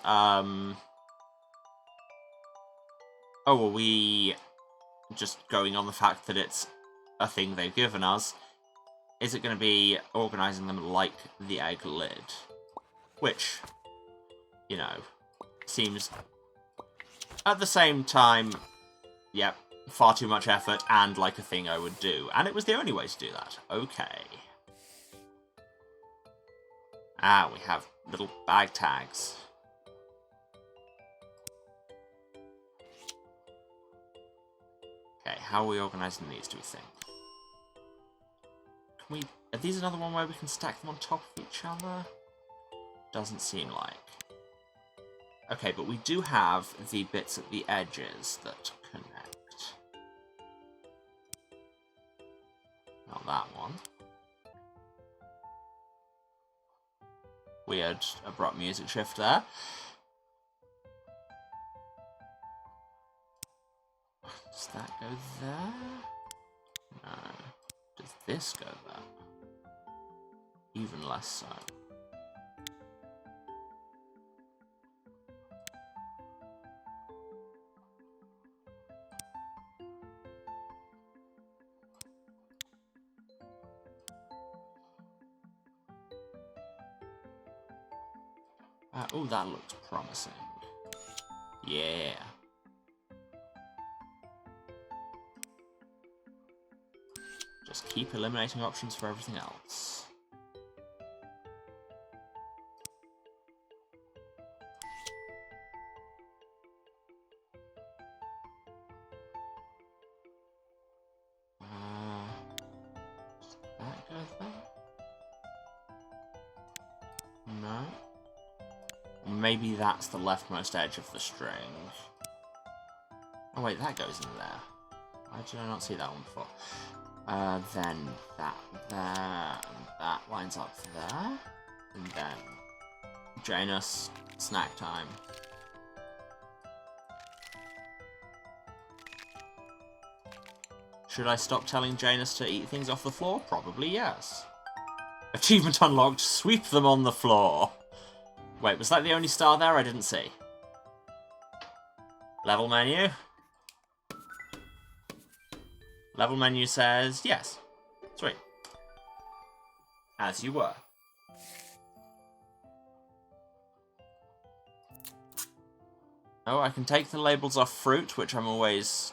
Oh, well, we... just going on the fact that it's a thing they've given us, is it going to be organising them like the egg lid? Which, you know, seems, at the same time, yep, far too much effort and like a thing I would do. And it was the only way to do that. Okay. Ah, we have little bag tags. Okay, how are we organising these, do we think? Can we... Are these another one where we can stack them on top of each other? Doesn't seem like. Okay, but we do have the bits at the edges that connect. Not that one. Weird, abrupt music shift there. Does that go there? No. Does this go there? Even less so. Oh, that looks promising. Yeah. Just keep eliminating options for everything else. Does that go there? No. Maybe that's the leftmost edge of the string. Oh wait, that goes in there. Why did I not see that one before? Then that there, and that lines up there. And then Janus, snack time. Should I stop telling Janus to eat things off the floor? Probably yes. Achievement unlocked, sweep them on the floor. Wait, was that the only star there? I didn't see. Level menu. Level menu says yes. Sweet. As you were. Oh, I can take the labels off fruit, which I'm always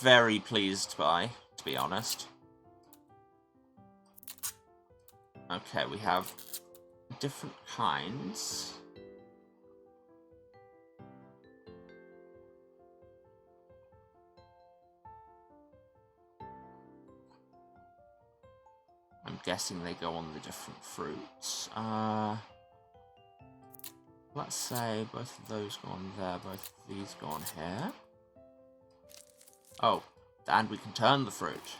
very pleased by, to be honest. Okay, we have different kinds. I'm guessing they go on the different fruits. Let's say both of those go on there, both of these go on here. Oh, and we can turn the fruit.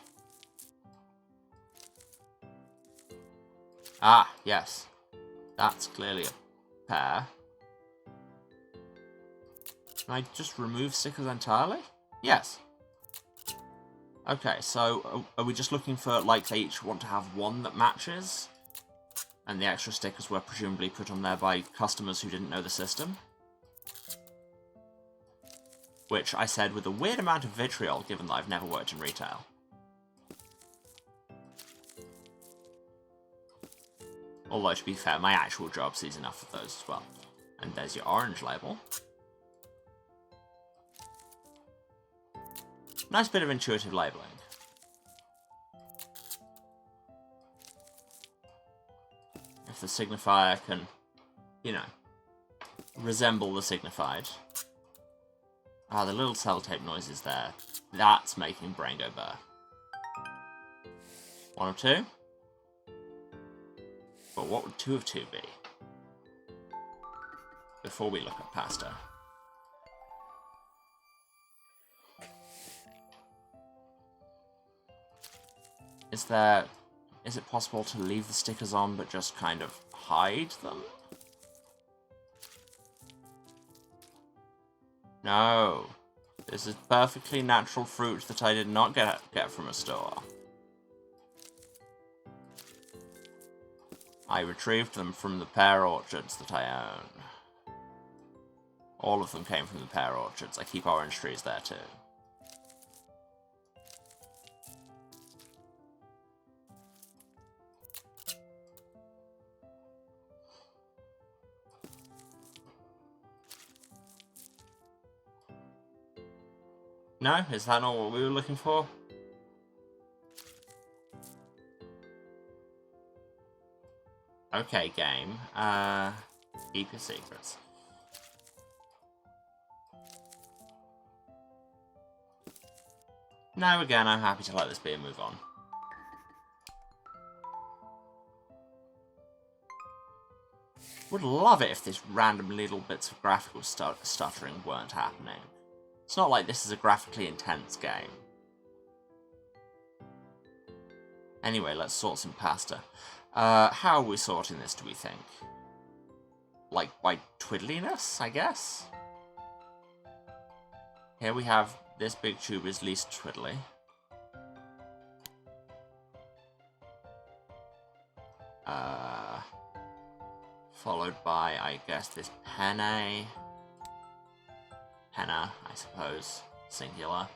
Ah, yes. That's clearly a pear. Can I just remove stickers entirely? Yes. Okay, so are we just looking for, like, they each want to have one that matches? And the extra stickers were presumably put on there by customers who didn't know the system? Which I said with a weird amount of vitriol, given that I've never worked in retail. Although, to be fair, my actual job sees enough of those as well. And there's your orange label. Nice bit of intuitive labeling. If the signifier can, you know, resemble the signified. Ah, the little sellotape noises there. That's making brain go burr. 1 of 2? But what would 2 of 2 be? Before we look at pasta. Is it possible to leave the stickers on but just kind of hide them? No. This is perfectly natural fruit that I did not get from a store. I retrieved them from the pear orchards that I own. All of them came from the pear orchards. I keep orange trees there too. No? Is that not what we were looking for? Okay, game. Keep your secrets. No, again, I'm happy to let this be and move on. Would love it if these random little bits of graphical stuttering weren't happening. It's not like this is a graphically intense game. Anyway, let's sort some pasta. How are we sorting this, do we think? Like, by twiddliness, I guess? Here we have this big tube is least twiddly. Followed by, I guess, this penna, I suppose, singular.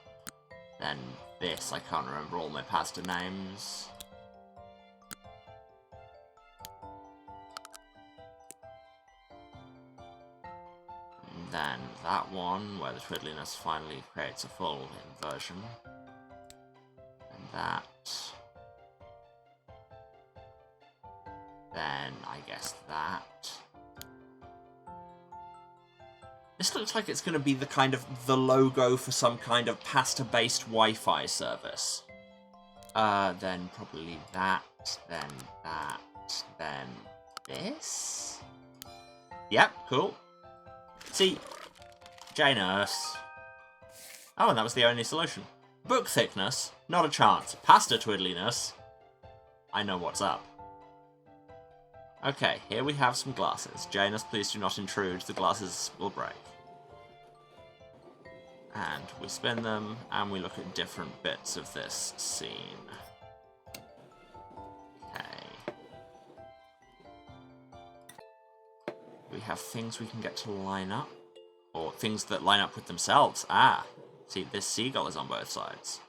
Then this, I can't remember all my pasta names. And then that one, where the twiddliness finally creates a full inversion. And that. Then, I guess that. This looks like it's going to be the kind of the logo for some kind of pasta-based Wi-Fi service. Then probably that, then that, then this? Yep, cool. See, Janus. Oh, and that was the only solution. Book thickness, not a chance. Pasta twiddliness, I know what's up. Okay, here we have some glasses. Janus, please do not intrude, the glasses will break. And we spin them, and we look at different bits of this scene. Okay. We have things we can get to line up, or things that line up with themselves. Ah, see, this seagull is on both sides.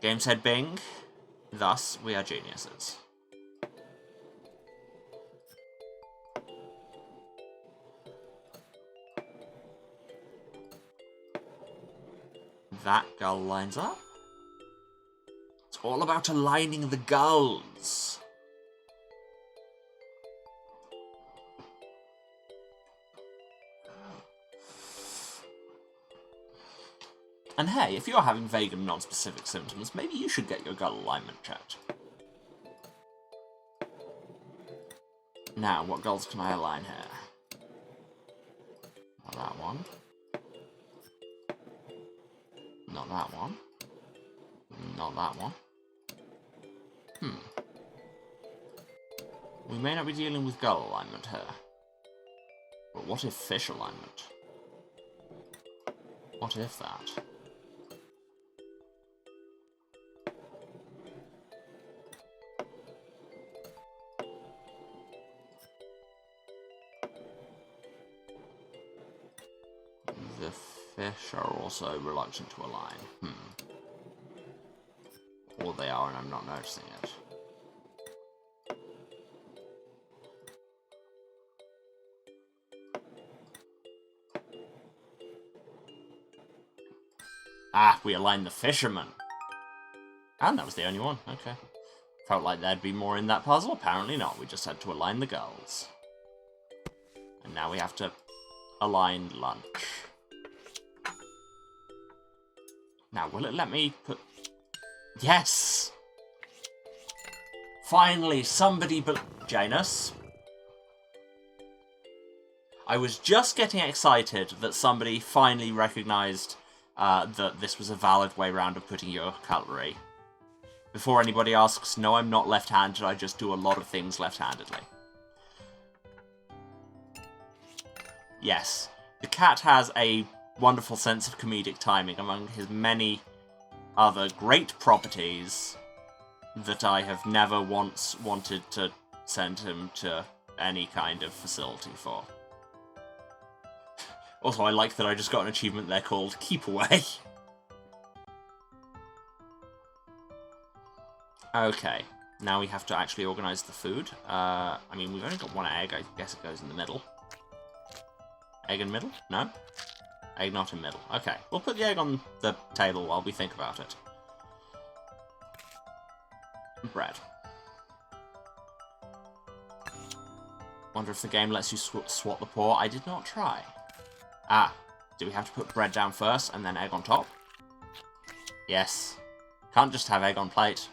Game said Bing. Thus, we are geniuses. That gull lines up. It's all about aligning the gulls. And hey, if you're having vague and non-specific symptoms, maybe you should get your gull alignment checked. Now, what gulls can I align here? Not that one. Not that one. Not that one. We may not be dealing with gull alignment here. But what if fish alignment? What if that? The fish are also reluctant to align. Or they are and I'm not noticing it. Ah, we aligned the fisherman. And that was the only one, okay. Felt like there'd be more in that puzzle, apparently not. We just had to align the gulls. And now we have to align lunch. Now, will it let me put... Yes! Finally, somebody Janus. I was just getting excited that somebody finally recognised that this was a valid way round of putting your cutlery. Before anybody asks, no, I'm not left-handed, I just do a lot of things left-handedly. Yes, the cat has a wonderful sense of comedic timing among his many other great properties that I have never once wanted to send him to any kind of facility for. Also, I like that I just got an achievement there called Keep Away. Okay, now we have to actually organise the food. I mean, we've only got one egg, I guess it goes in the middle. Egg in middle? No? Egg not in middle. Okay, we'll put the egg on the table while we think about it. Bread. Wonder if the game lets you swap the pour. I did not try. Ah, do we have to put bread down first and then egg on top? Yes. Can't just have egg on plate.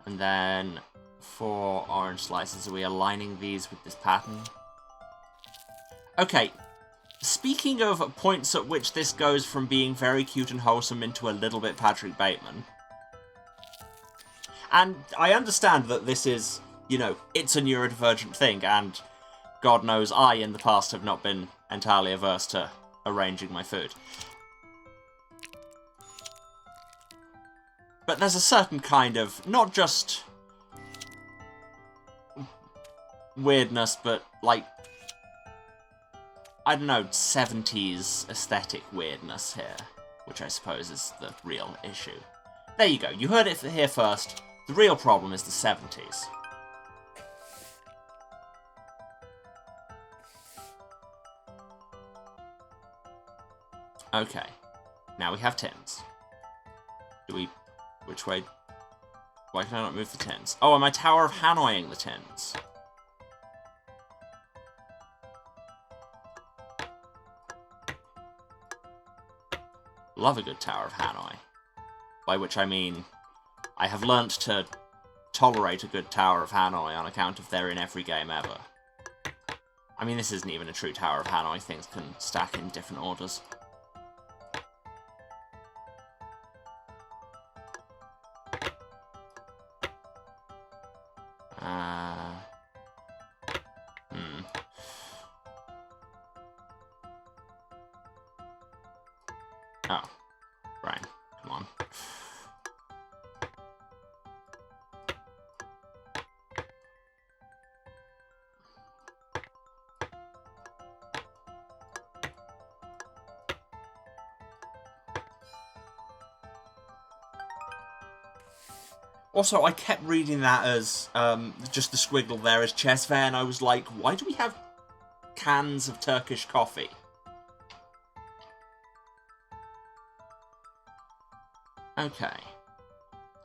And then 4 orange slices. Are we aligning these with this pattern? Okay. Speaking of points at which this goes from being very cute and wholesome into a little bit Patrick Bateman. And I understand that this is, you know, it's a neurodivergent thing, and God knows I, in the past, have not been entirely averse to arranging my food. But there's a certain kind of, not just weirdness, but, like, I don't know, 70s aesthetic weirdness here, which I suppose is the real issue. There you go, you heard it here first. The real problem is the 70s. Okay, now we have tins. Do we... which way... Why can I not move the tins? Oh, am I Tower of Hanoi-ing the tins? Love a good Tower of Hanoi. By which I mean, I have learnt to tolerate a good Tower of Hanoi on account of they're in every game ever. I mean, this isn't even a true Tower of Hanoi, things can stack in different orders. Oh, Brian, come on. Also, I kept reading that as just the squiggle there as Chesve, and I was like, why do we have cans of Turkish coffee? Okay.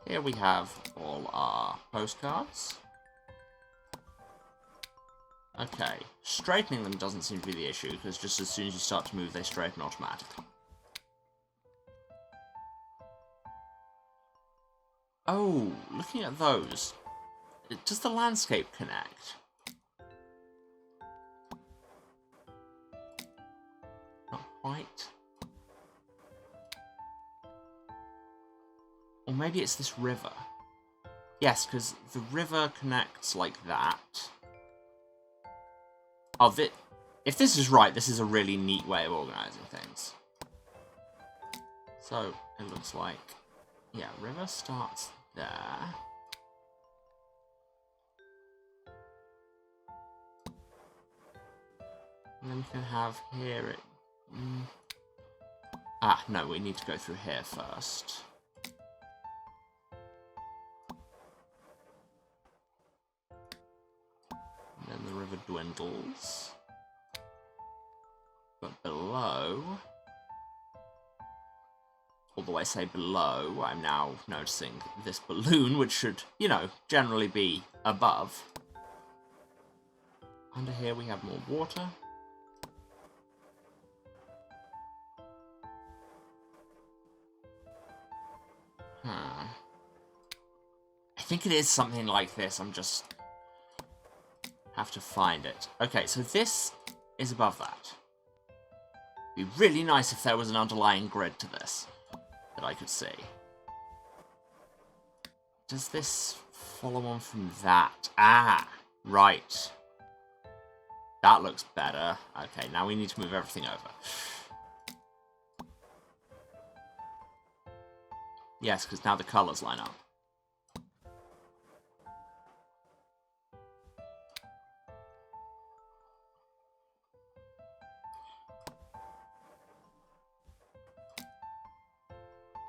Here we have all our postcards. Okay. Straightening them doesn't seem to be the issue, because just as soon as you start to move, they straighten automatically. Oh, looking at those, does the landscape connect? Not quite. Or maybe it's this river. Yes, because the river connects like that. Oh, if this is right, this is a really neat way of organising things. So, it looks like... Yeah, river starts there. And then we can have here it... Ah, no, we need to go through here first. And then the river dwindles. But below... Although I say below, I'm now noticing this balloon, which should, you know, generally be above. Under here we have more water. I think it is something like this, I'm just... have to find it. Okay, so this is above that. It'd be really nice if there was an underlying grid to this that I could see. Does this follow on from that? Ah, right. That looks better. Okay, now we need to move everything over. Yes, because now the colours line up.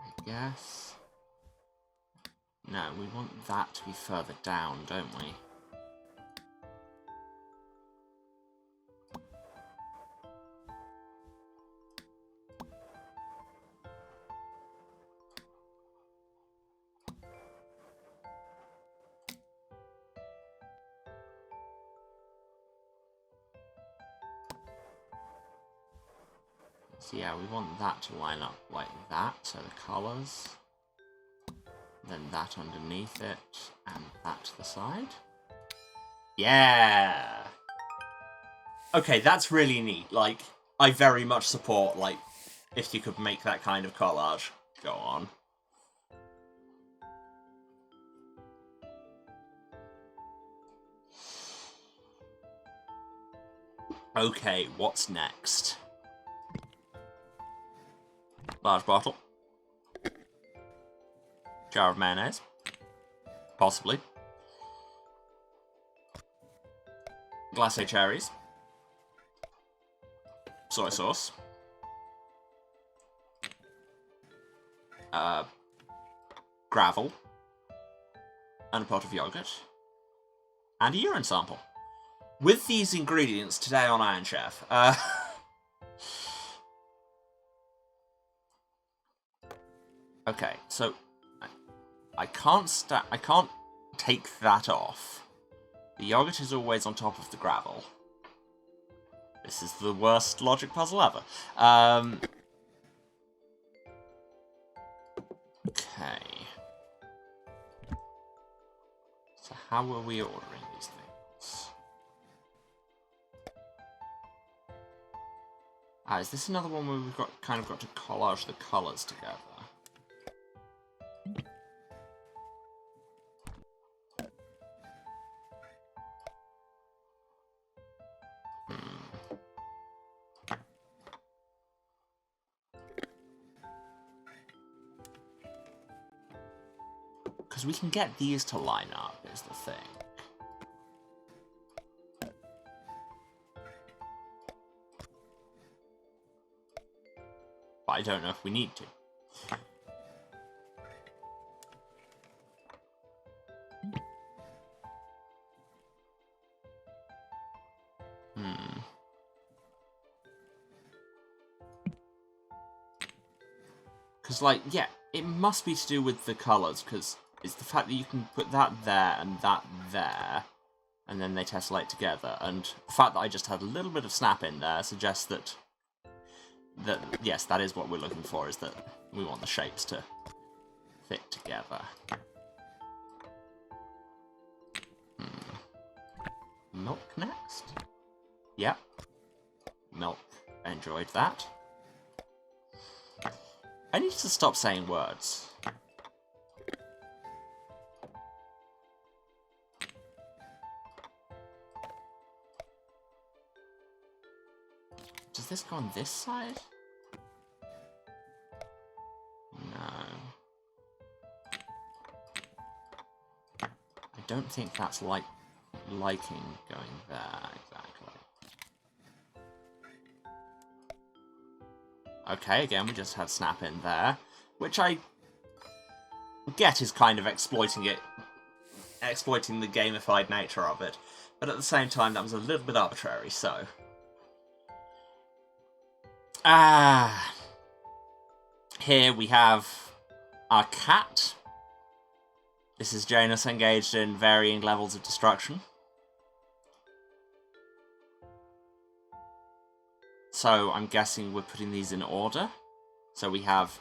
I guess. No, we want that to be further down, don't we? So yeah, we want that to line up like that, so the colours. Then that underneath it, and that to the side. Yeah! Okay, that's really neat. Like, I very much support, like, if you could make that kind of collage. Go on. Okay, what's next? Large bottle. Jar of mayonnaise. Possibly. Glacé cherries. Soy sauce. Gravel. And a pot of yogurt. And a urine sample. With these ingredients today on Iron Chef. Okay, so I can't take that off. The yogurt is always on top of the gravel. This is the worst logic puzzle ever. Okay. So how are we ordering these things? Ah, is this another one where we've kind of got to collage the colours together? Because we can get these to line up, is the thing. But I don't know if we need to. Hmm. Because, like, yeah, it must be to do with the colours, because it's the fact that you can put that there and that there, and then they tessellate together, and the fact that I just had a little bit of snap in there suggests that, yes, that is what we're looking for, is that we want the shapes to fit together. Milk next? Yep. Milk. Enjoyed that. I need to stop saying words. Does this go on this side? No. I don't think that's liking going there, exactly. Okay, again, we just had snap in there, which I get is kind of exploiting the gamified nature of it, but at the same time, that was a little bit arbitrary, so... Here we have our cat. This is Janus engaged in varying levels of destruction. So I'm guessing we're putting these in order. So we have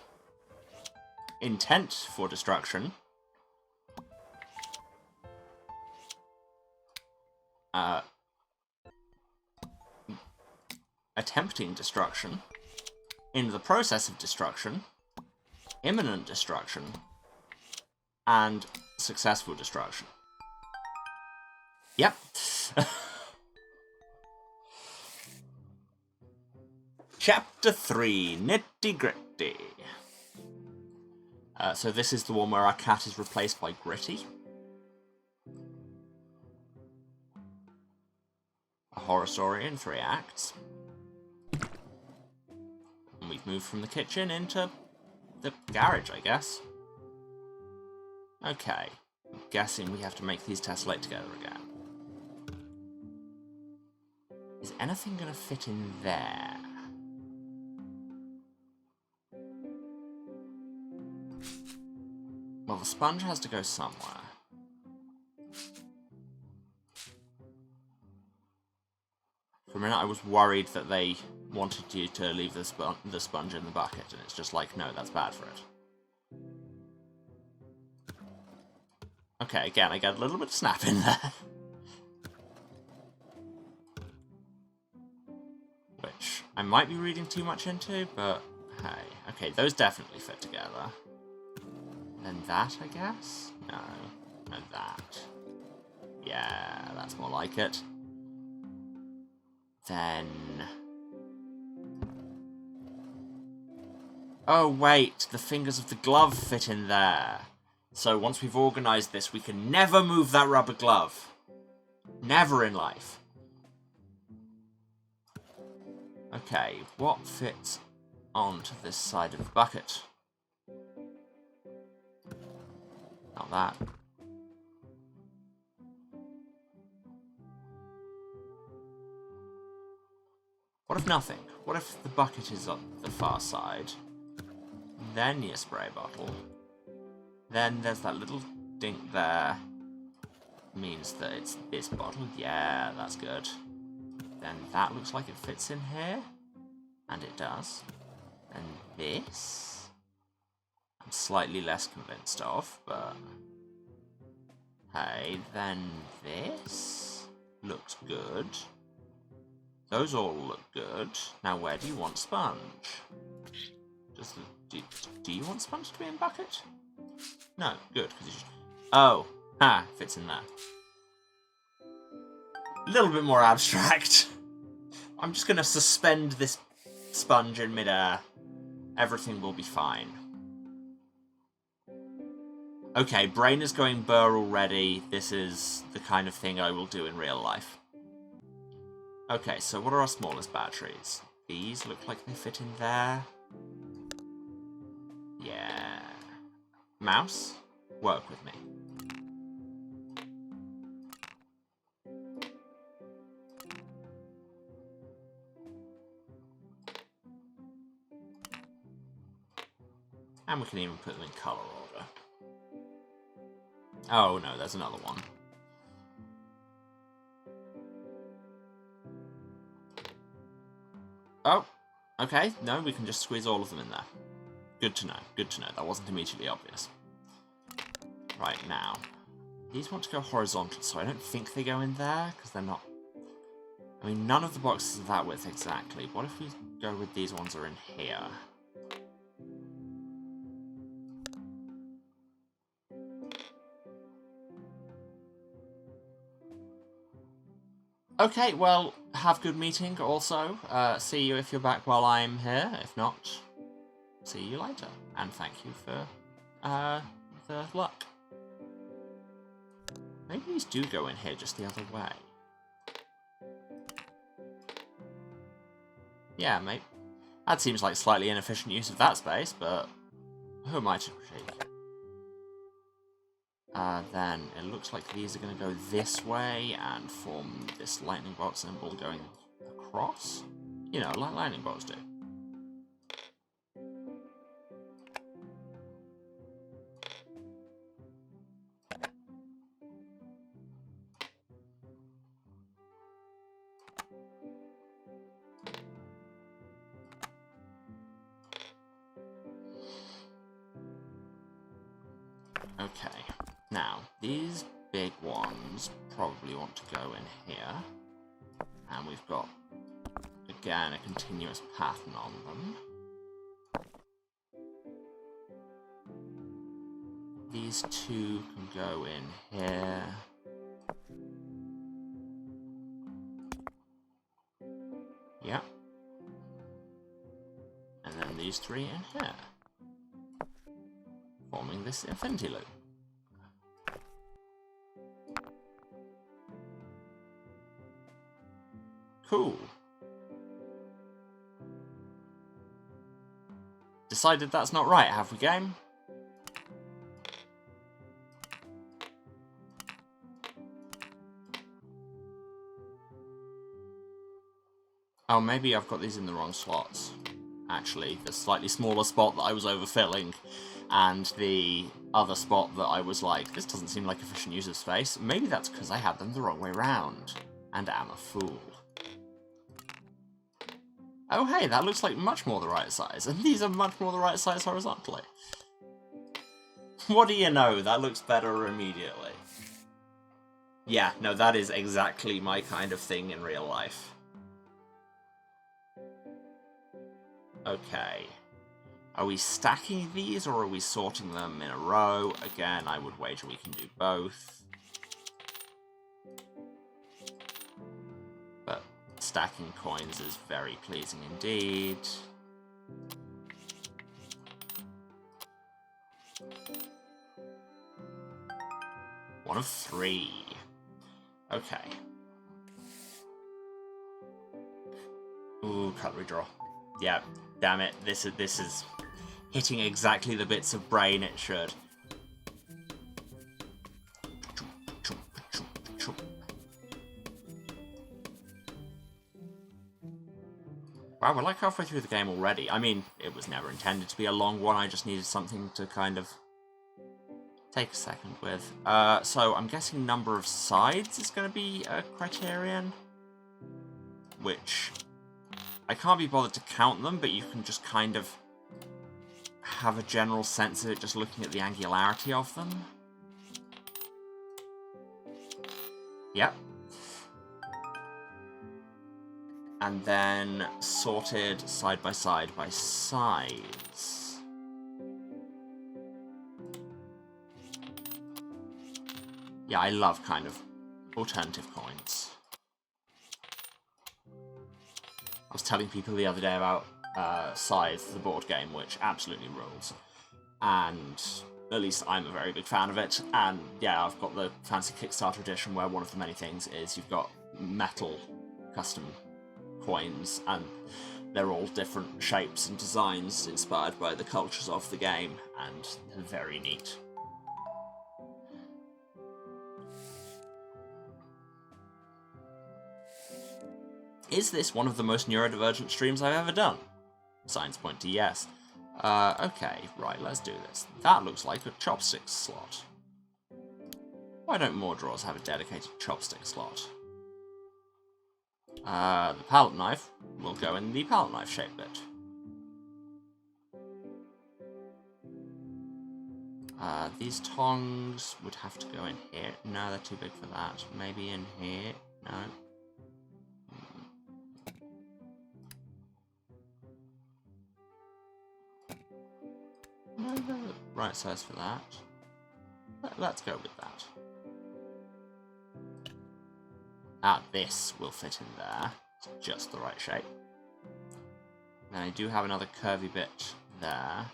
intent for destruction. Attempting destruction. In the process of destruction. Imminent destruction. And successful destruction. Yep. Chapter 3, Nitty Gritty. So this is the one where our cat is replaced by Gritty. A horror story in 3 acts. And we've moved from the kitchen into the garage, I guess. Okay. I'm guessing we have to make these tessellate together again. Is anything going to fit in there? Well, the sponge has to go somewhere. For a minute I was worried that they wanted you to leave the sponge in the bucket, and it's just like, no, that's bad for it. Okay, again, I got a little bit of snap in there. Which I might be reading too much into, but hey. Okay, those definitely fit together. And that, I guess? No. No, that. Yeah, that's more like it. Then... Oh, wait, the fingers of the glove fit in there. So once we've organised this, we can never move that rubber glove. Never in life. Okay, what fits onto this side of the bucket? Not that. What if nothing? What if the bucket is on the far side? Then your spray bottle. Then there's that little dink there. Means that it's this bottle. Yeah, that's good. Then that looks like it fits in here. And it does. And this... I'm slightly less convinced of, but... Hey, then this... looks good. Those all look good. Now where do you want sponge? Do you want sponge to be in bucket? No, good. Oh, fits in there. A little bit more abstract. I'm just going to suspend this sponge in midair. Everything will be fine. Okay, brain is going burr already. This is the kind of thing I will do in real life. Okay, so what are our smallest batteries? These look like they fit in there. Yeah. Mouse, work with me. And we can even put them in colour order. Oh no, there's another one. Oh, okay. No, we can just squeeze all of them in there. Good to know. Good to know. That wasn't immediately obvious. Right, now. These want to go horizontal, so I don't think they go in there, because they're not... I mean, none of the boxes are that width exactly. What if we go with these ones are in here? Okay, well, have good meeting also. See you if you're back while I'm here. If not, see you later. And thank you for the luck. Maybe these do go in here just the other way. Yeah, maybe. That seems like slightly inefficient use of that space, but who am I to critique? Then it looks like these are going to go this way and form this lightning bolt symbol going across. You know, like lightning bolts do. Okay, now, these big ones probably want to go in here. And we've got, again, a continuous pattern on them. These two can go in here. Yep. And then these three in here. Forming this infinity loop. Cool. Decided that's not right, have we, game? Oh, maybe I've got these in the wrong slots. Actually, the slightly smaller spot that I was overfilling, and the other spot that I was like, this doesn't seem like efficient use of space. Maybe that's because I had them the wrong way round, and am a fool. Oh hey, that looks like much more the right size, and these are much more the right size horizontally. What do you know, that looks better immediately. Yeah, no, that is exactly my kind of thing in real life. Okay. Are we stacking these, or are we sorting them in a row? Again, I would wager we can do both. But stacking coins is very pleasing indeed. One of three. Okay. Ooh, cutlery draw. Yeah, damn it. This is hitting exactly the bits of brain it should. Wow, we're like halfway through the game already. I mean, it was never intended to be a long one. I just needed something to kind of take a second with. So I'm guessing number of sides is going to be a criterion, which I can't be bothered to count them, but you can just kind of have a general sense of it just looking at the angularity of them. Yep. And then sorted side by side by size. Yeah, I love kind of alternative coins. I was telling people the other day about Scythe, the board game, which absolutely rules. And at least I'm a very big fan of it. And yeah, I've got the fancy Kickstarter edition where one of the many things is you've got metal custom coins, and they're all different shapes and designs inspired by the cultures of the game, and they're very neat. Is this one of the most neurodivergent streams I've ever done? Signs point to yes. Okay, right, let's do this. That looks like a chopstick slot. Why don't more drawers have a dedicated chopstick slot? The palette knife will go in the palette knife shape bit. These tongs would have to go in here. No, they're too big for that. Maybe in here. No. No, they're the right size for that. Let's go with that. This will fit in there. It's just the right shape. Then I do have another curvy bit there.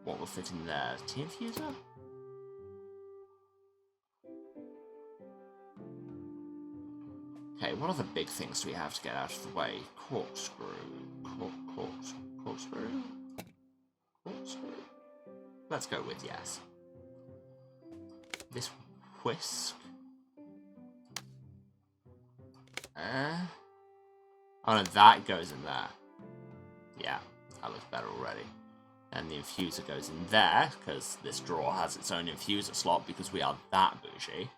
What will fit in there? T-infuser? Okay, what other big things do we have to get out of the way? Corkscrew. Corkscrew? Corkscrew? Let's go with yes. This whisk. Oh no, that goes in there. Yeah, that looks better already. And the infuser goes in there, because this drawer has its own infuser slot, because we are that bougie.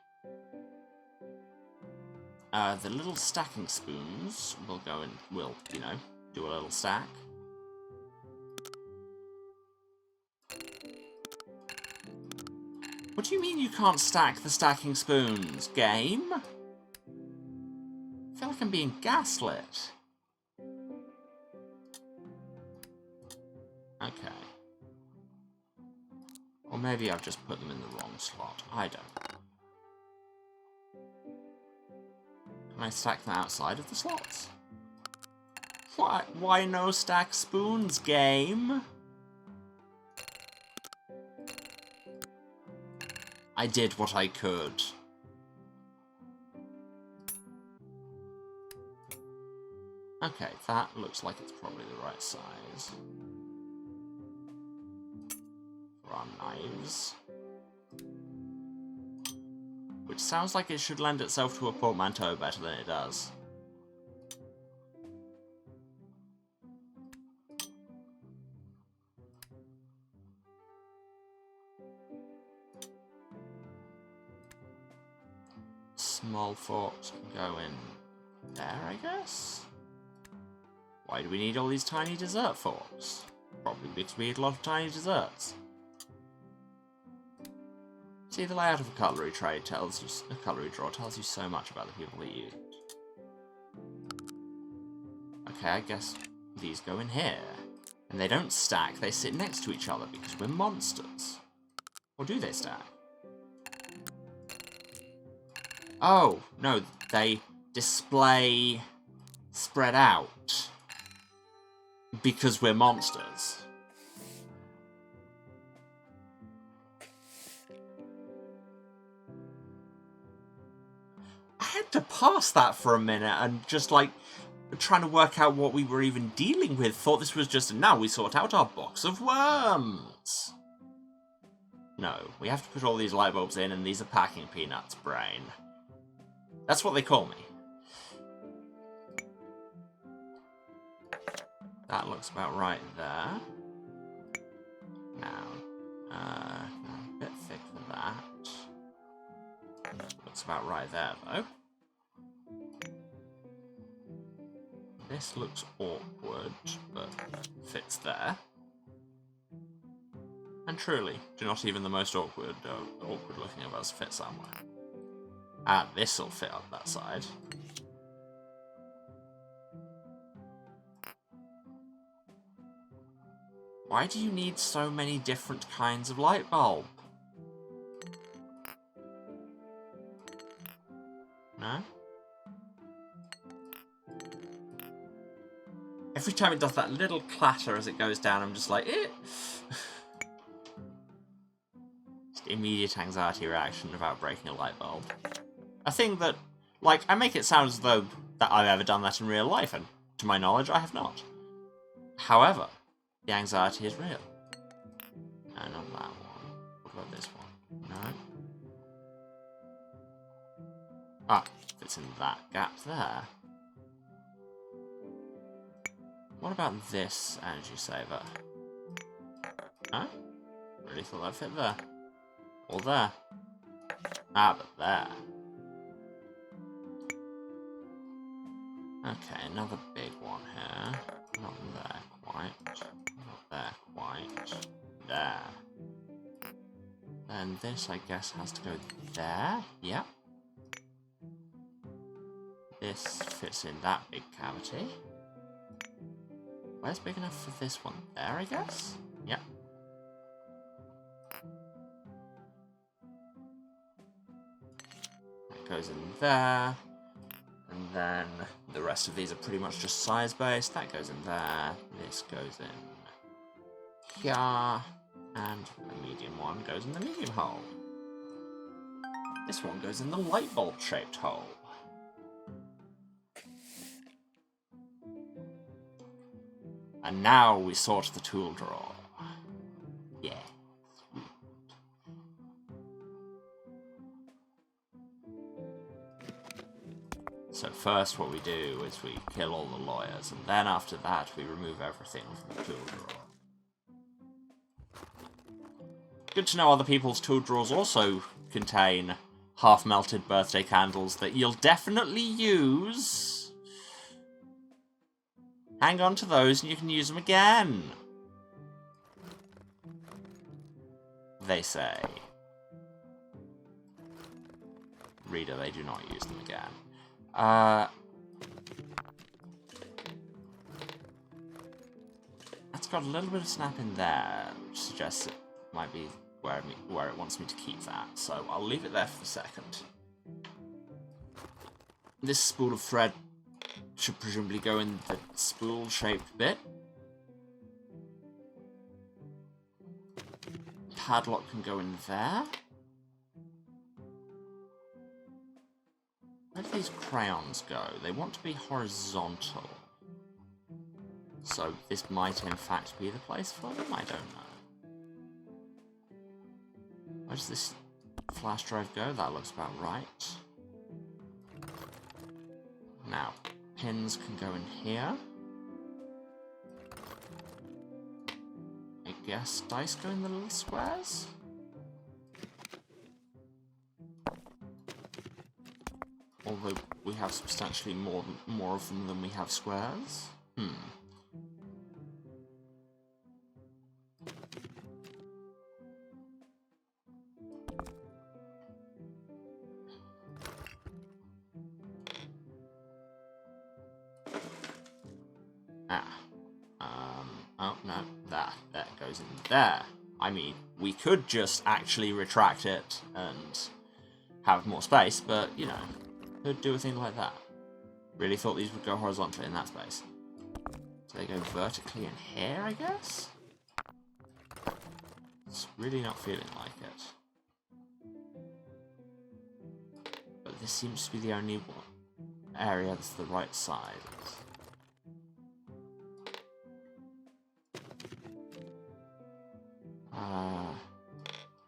The little stacking spoons will go in, will, you know, do a little stack. What do you mean you can't stack the stacking spoons, game? I feel like I'm being gaslit. Okay. Or maybe I've just put them in the wrong slot. I don't know. Can I stack them outside of the slots? Why no stack spoons, game? I did what I could. Okay, that looks like it's probably the right size. For our knives. Which sounds like it should lend itself to a portmanteau better than it does. Small forks can go in there, I guess? Why do we need all these tiny dessert forks? Probably because we eat a lot of tiny desserts. See, the layout of a cutlery tray tells you, a cutlery drawer tells you so much about the people that use it. Okay, I guess these go in here. And they don't stack, they sit next to each other because we're monsters. Or do they stack? Oh, no, they display spread out. Because we're monsters. I had to pass that for a minute and just like trying to work out what we were even dealing with. Thought this was just now we sort out our box of worms. No, we have to put all these light bulbs in and these are packing peanuts, brain. That's what they call me. That looks about right there. Now, a bit thick for that. Looks about right there, though. This looks awkward, but fits there. And truly, do not even the most awkward looking of us fit somewhere. This'll fit up that side. Why do you need so many different kinds of light bulb? No? Every time it does that little clatter as it goes down, I'm just like, eh. Just immediate anxiety reaction about breaking a light bulb. A thing that, like, I make it sound as though that I've ever done that in real life, and to my knowledge, I have not. However, the anxiety is real. No, not that one. What about this one? No. Ah, fits in that gap there. What about this energy saver? Huh? Really thought that'd fit there. Or there. Ah, but there. Okay, another big one here. Not there quite. Not there quite. There. Then this, I guess, has to go there. Yep. This fits in that big cavity. Where's big enough for this one? There, I guess? Yep. That goes in there. And then the rest of these are pretty much just size-based. That goes in there. This goes in here. And the medium one goes in the medium hole. This one goes in the light bulb-shaped hole. And now we sort the tool drawer. Yeah. So first what we do is we kill all the lawyers, and then after that we remove everything from the tool drawer. Good to know other people's tool drawers also contain half-melted birthday candles that you'll definitely use. Hang on to those and you can use them again. They say. Reader, they do not use them again. That's got a little bit of snap in there, which suggests it might be where it wants me to keep that. So I'll leave it there for a second. This spool of thread should presumably go in the spool-shaped bit. Padlock can go in there. Where do these crayons go? They want to be horizontal. So this might in fact be the place for them? I don't know. Where does this flash drive go? That looks about right. Now, pins can go in here. I guess dice go in the little squares? Although we have substantially more of them than we have squares. Oh no, that goes in there. I mean, we could just actually retract it and have more space, but, you know, could do a thing like that. Really thought these would go horizontally in that space. So they go vertically in here, I guess? It's really not feeling like it. But this seems to be the only area that's the right size.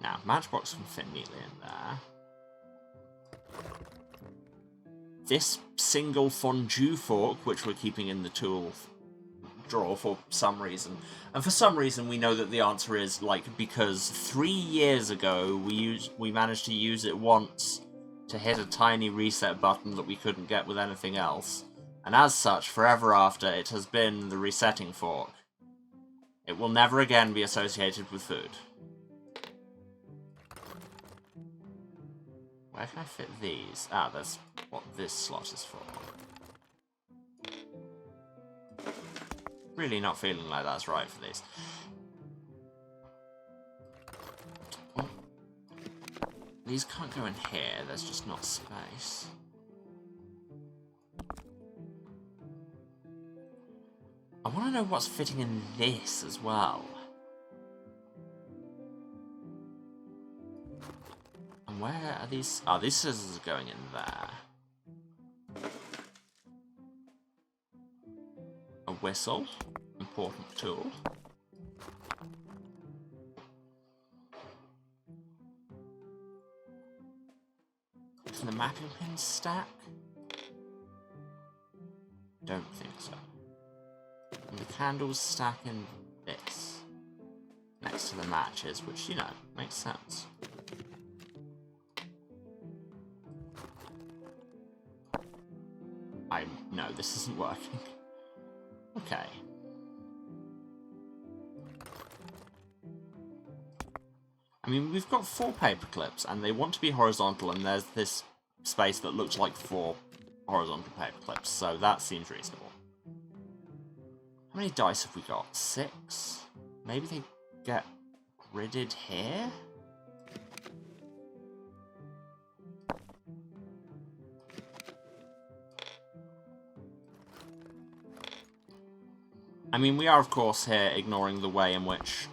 Now, Matchbox can fit neatly in there. This single fondue fork, which we're keeping in the tool drawer for some reason. And for some reason we know that the answer is, like, because 3 years ago we managed to use it once to hit a tiny reset button that we couldn't get with anything else. And as such, forever after, it has been the resetting fork. It will never again be associated with food. Where can I fit these? Ah, that's what this slot is for. Really not feeling like that's right for these. Oh. These can't go in here, there's just not space. I want to know what's fitting in this as well. And where are these? Oh, these scissors are going in there. A whistle. Important tool. Can the mapping pins stack? Don't think so. And the candles stack in this. Next to the matches, which, you know, makes sense. No, this isn't working. Okay. I mean, we've got 4 paper clips, and they want to be horizontal, and there's this space that looks like 4 horizontal paper clips, so that seems reasonable. How many dice have we got? 6? Maybe they get gridded here? I mean, we are, of course, here ignoring the way in which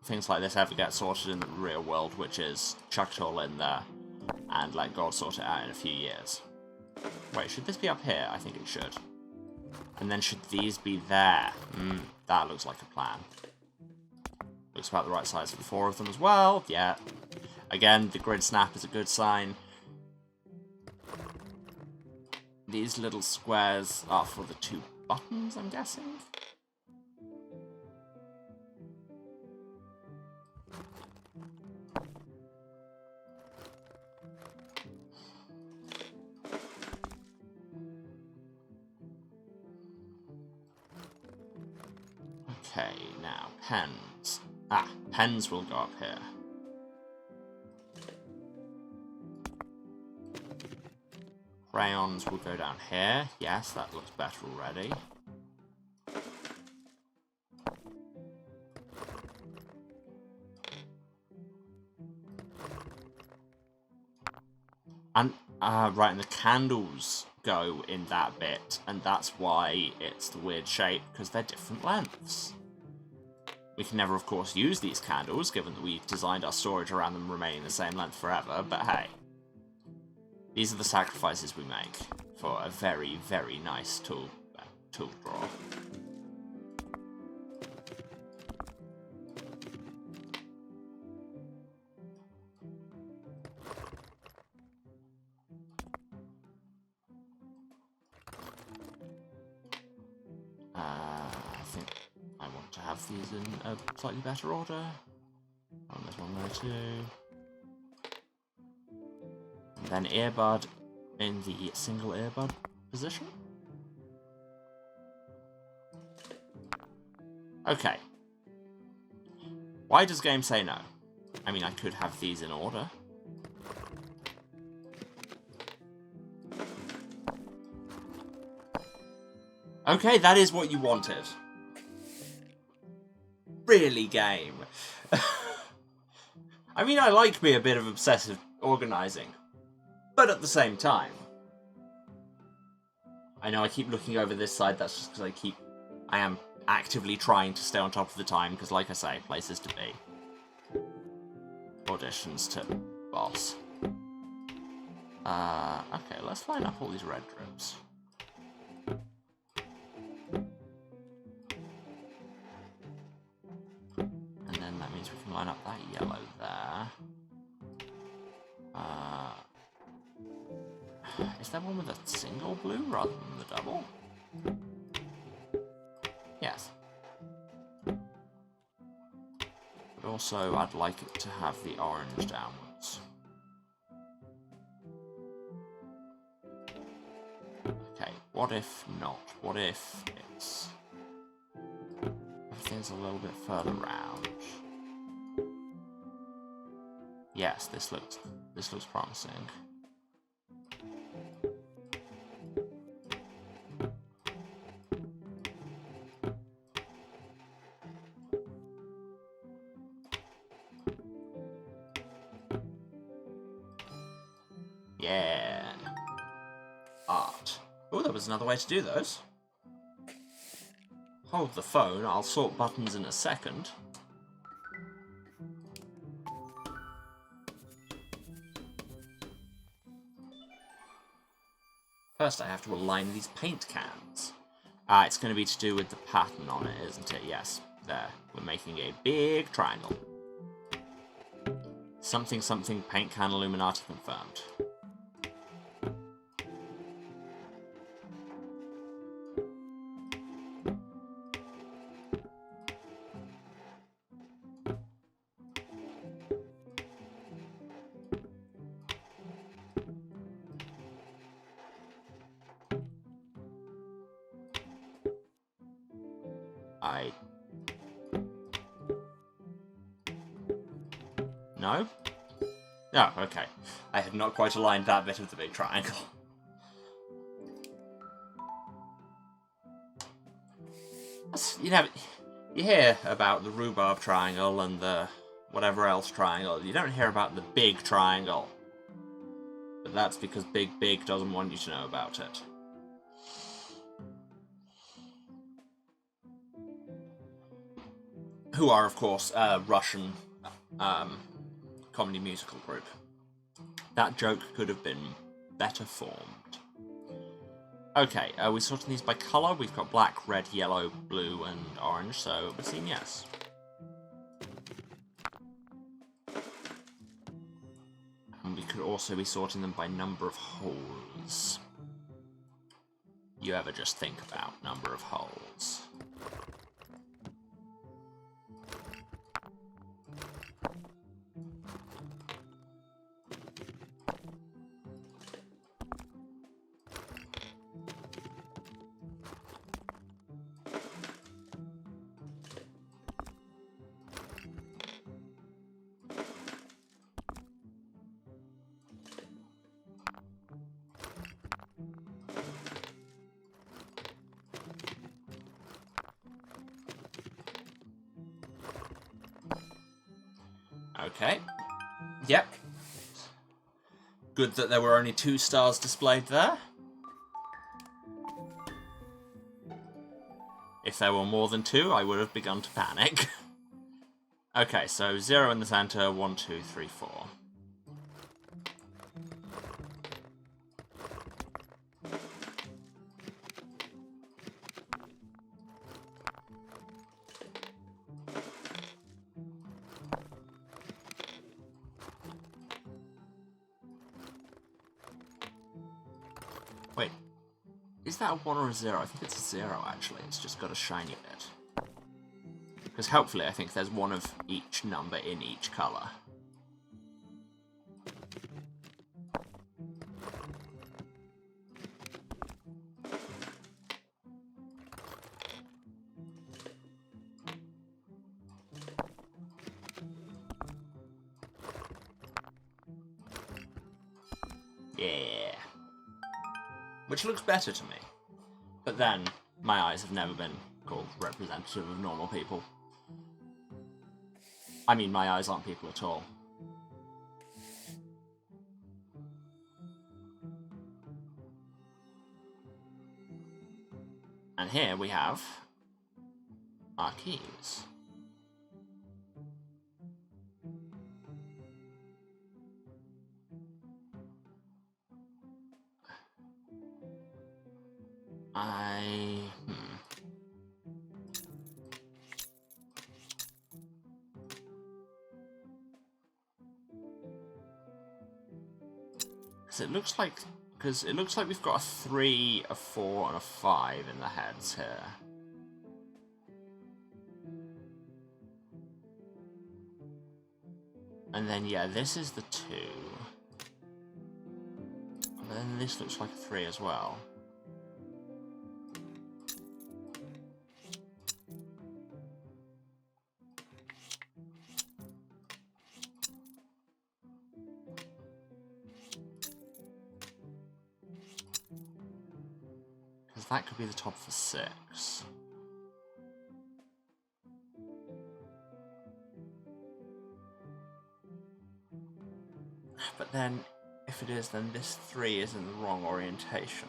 things like this ever get sorted in the real world, which is chuck it all in there and let God sort it out in a few years. Wait, should this be up here? I think it should. And then should these be there? That looks like a plan. Looks about the right size for the 4 of them as well. Yeah. Again, the grid snap is a good sign. These little squares are for the 2 buttons, I'm guessing? Okay, now, pens. Pens will go up here. Crayons will go down here. Yes, that looks better already. And, right, and the candles go in that bit, and that's why it's the weird shape, because they're different lengths. We can never, of course, use these candles, given that we designed our storage around them remaining the same length forever, but hey. These are the sacrifices we make for a very, very nice tool drawer. I think I want to have these in a slightly better order. Oh, there's one there too. And then earbud in the single earbud position. Okay. Why does game say no? I mean, I could have these in order. Okay, that is what you wanted. Really, game. I mean, I like me a bit of obsessive organising. But at the same time... I know I keep looking over this side, that's just because I am actively trying to stay on top of the time, because like I say, places to be. Auditions to boss. Okay, let's line up all these red drips. And then that means we can line up that yellow there. Is there one with a single blue rather than the double? Yes. But also, I'd like it to have the orange downwards. Okay, what if not? What if it's... everything's a little bit further round? Yes, this looks promising. Yeah. Art. Oh, there was another way to do those. Hold the phone, I'll sort buttons in a second. First I have to align these paint cans. It's going to be to do with the pattern on it, isn't it? Yes, there. We're making a big triangle. Something something paint can Illuminati confirmed. right. No? Oh, okay. I had not quite aligned that bit of the big triangle. You know, you hear about the rhubarb triangle and the whatever else triangle. You don't hear about the big triangle. But that's because Big Big doesn't want you to know about it. Who are, of course, a Russian comedy musical group. That joke could have been better formed. Okay, are we sorting these by colour? We've got black, red, yellow, blue, and orange, so it would seem yes. And we could also be sorting them by number of holes. You ever just think about number of holes? Okay. Yep. Good that there were only 2 stars displayed there. If there were more than 2, I would have begun to panic. Okay, so 0 in the center, 1, 2, 3, 4. Wait, is that a 1 or a 0? I think it's a 0, actually. It's just got a shiny bit. Because hopefully I think there's one of each number in each colour. Yeah. Which looks better to me. But then, my eyes have never been called representative of normal people. I mean, my eyes aren't people at all. And here we have our keys. Because it looks like we've got a 3, a 4, and a 5 in the heads here. And then, yeah, this is the 2. And then this looks like a 3 as well. Because that could be the top for 6. But then, if it is, then this 3 is in the wrong orientation.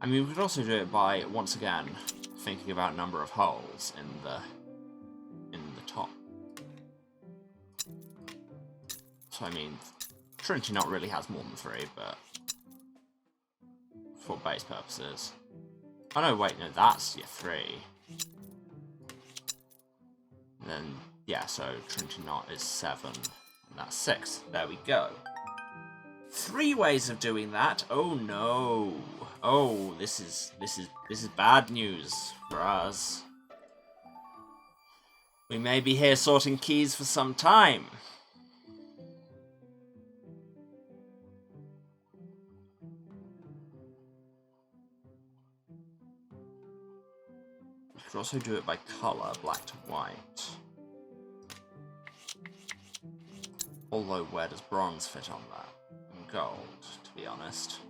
I mean, we could also do it by, once again, thinking about number of holes in the top. So, I mean, Trinity Knot really has more than 3, but for base purposes. Oh no, wait, no, that's your 3. And then, yeah, so Trinity Knot is 7, and that's 6. There we go. 3 ways of doing that. Oh no. Oh, this is bad news for us. We may be here sorting keys for some time. could also do it by colour, black to white. Although, where does bronze fit on that? And gold, to be honest.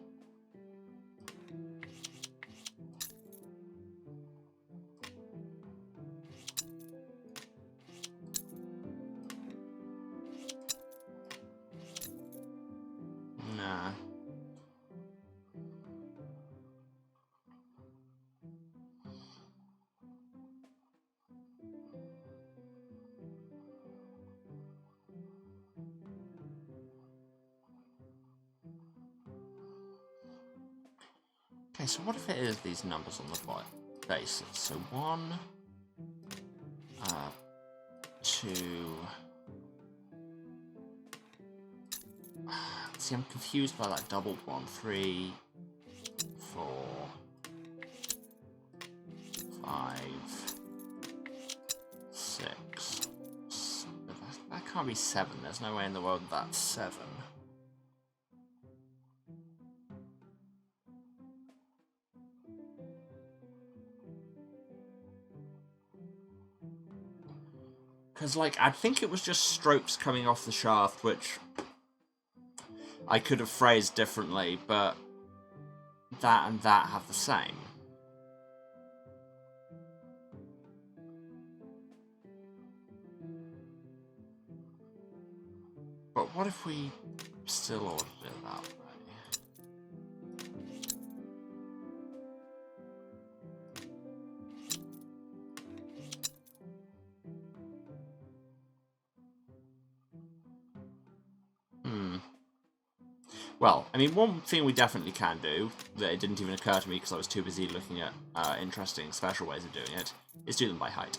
Nah. Okay, so what if it is these numbers on the bases? So 1, 2... See, I'm confused by that doubled one. 3, 4, 5, 6. That can't be 7. There's no way in the world that's 7. Because, like, I think it was just strokes coming off the shaft, which I could have phrased differently, but that and that have the same. But what if we still ordered it that way? Well, I mean, one thing we definitely can do, that it didn't even occur to me because I was too busy looking at interesting special ways of doing it, is do them by height.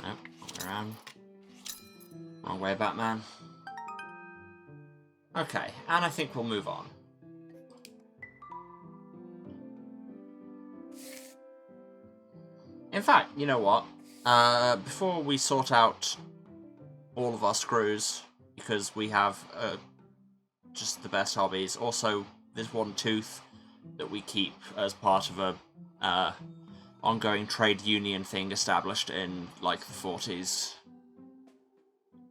No, wrong way around. Wrong way, Batman. Okay, and I think we'll move on. In fact, you know what? Before we sort out all of our screws, because we have just the best hobbies. Also, there's one tooth that we keep as part of a ongoing trade union thing established in, like, the 40s,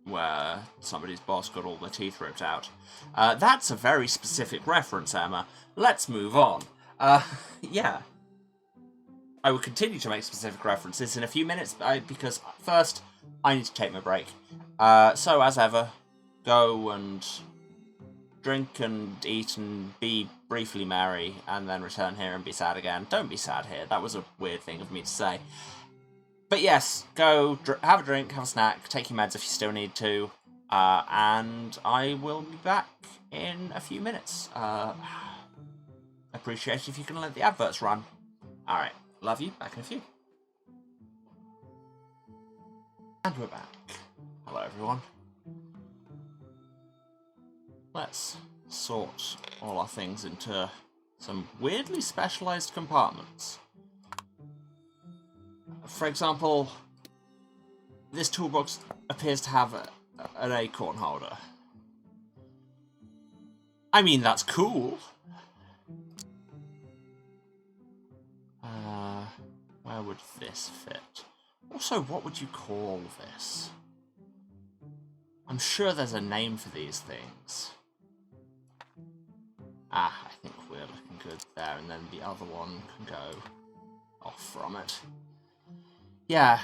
where somebody's boss got all their teeth ripped out. That's a very specific reference, Emma. Let's move on. Yeah. I will continue to make specific references in a few minutes, because first, I need to take my break. So, as ever, go and drink and eat and be briefly merry, and then return here and be sad again. Don't be sad here. That was a weird thing of me to say. But yes, go have a drink, have a snack, take your meds if you still need to, and I will be back in a few minutes. Appreciate it if you can let the adverts run. Alright. Love you. Back in a few. And we're back. Hello, everyone. Let's sort all our things into some weirdly specialized compartments. For example, this toolbox appears to have an acorn holder. I mean, that's cool. Where would this fit? Also, what would you call this? I'm sure there's a name for these things. Ah, I think we're looking good there, and then the other one can go off from it. Yeah,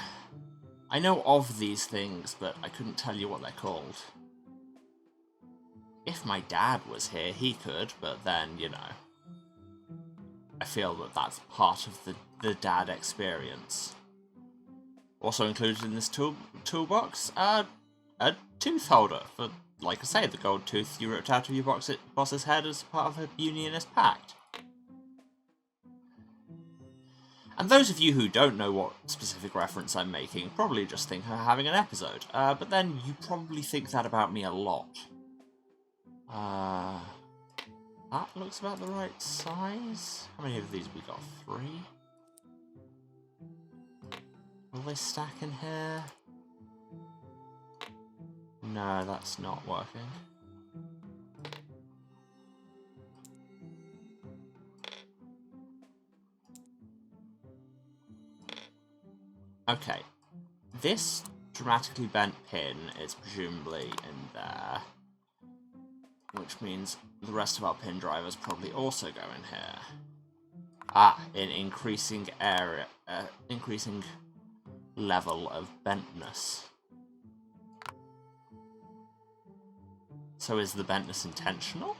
I know of these things, but I couldn't tell you what they're called. If my dad was here, he could, but then, you know, I feel that that's part of the dad experience. Also included in this toolbox, a tooth holder for, like I say, the gold tooth you ripped out of your boss's head as part of a unionist pact. And those of you who don't know what specific reference I'm making probably just think I'm having an episode, but then you probably think that about me a lot. That looks about the right size. How many of these have we got? 3? Will they stack in here? No, that's not working. Okay. This dramatically bent pin is presumably in there, which means the rest of our pin drivers probably also go in here. Ah, in increasing area, increasing level of bentness. So is the bentness intentional?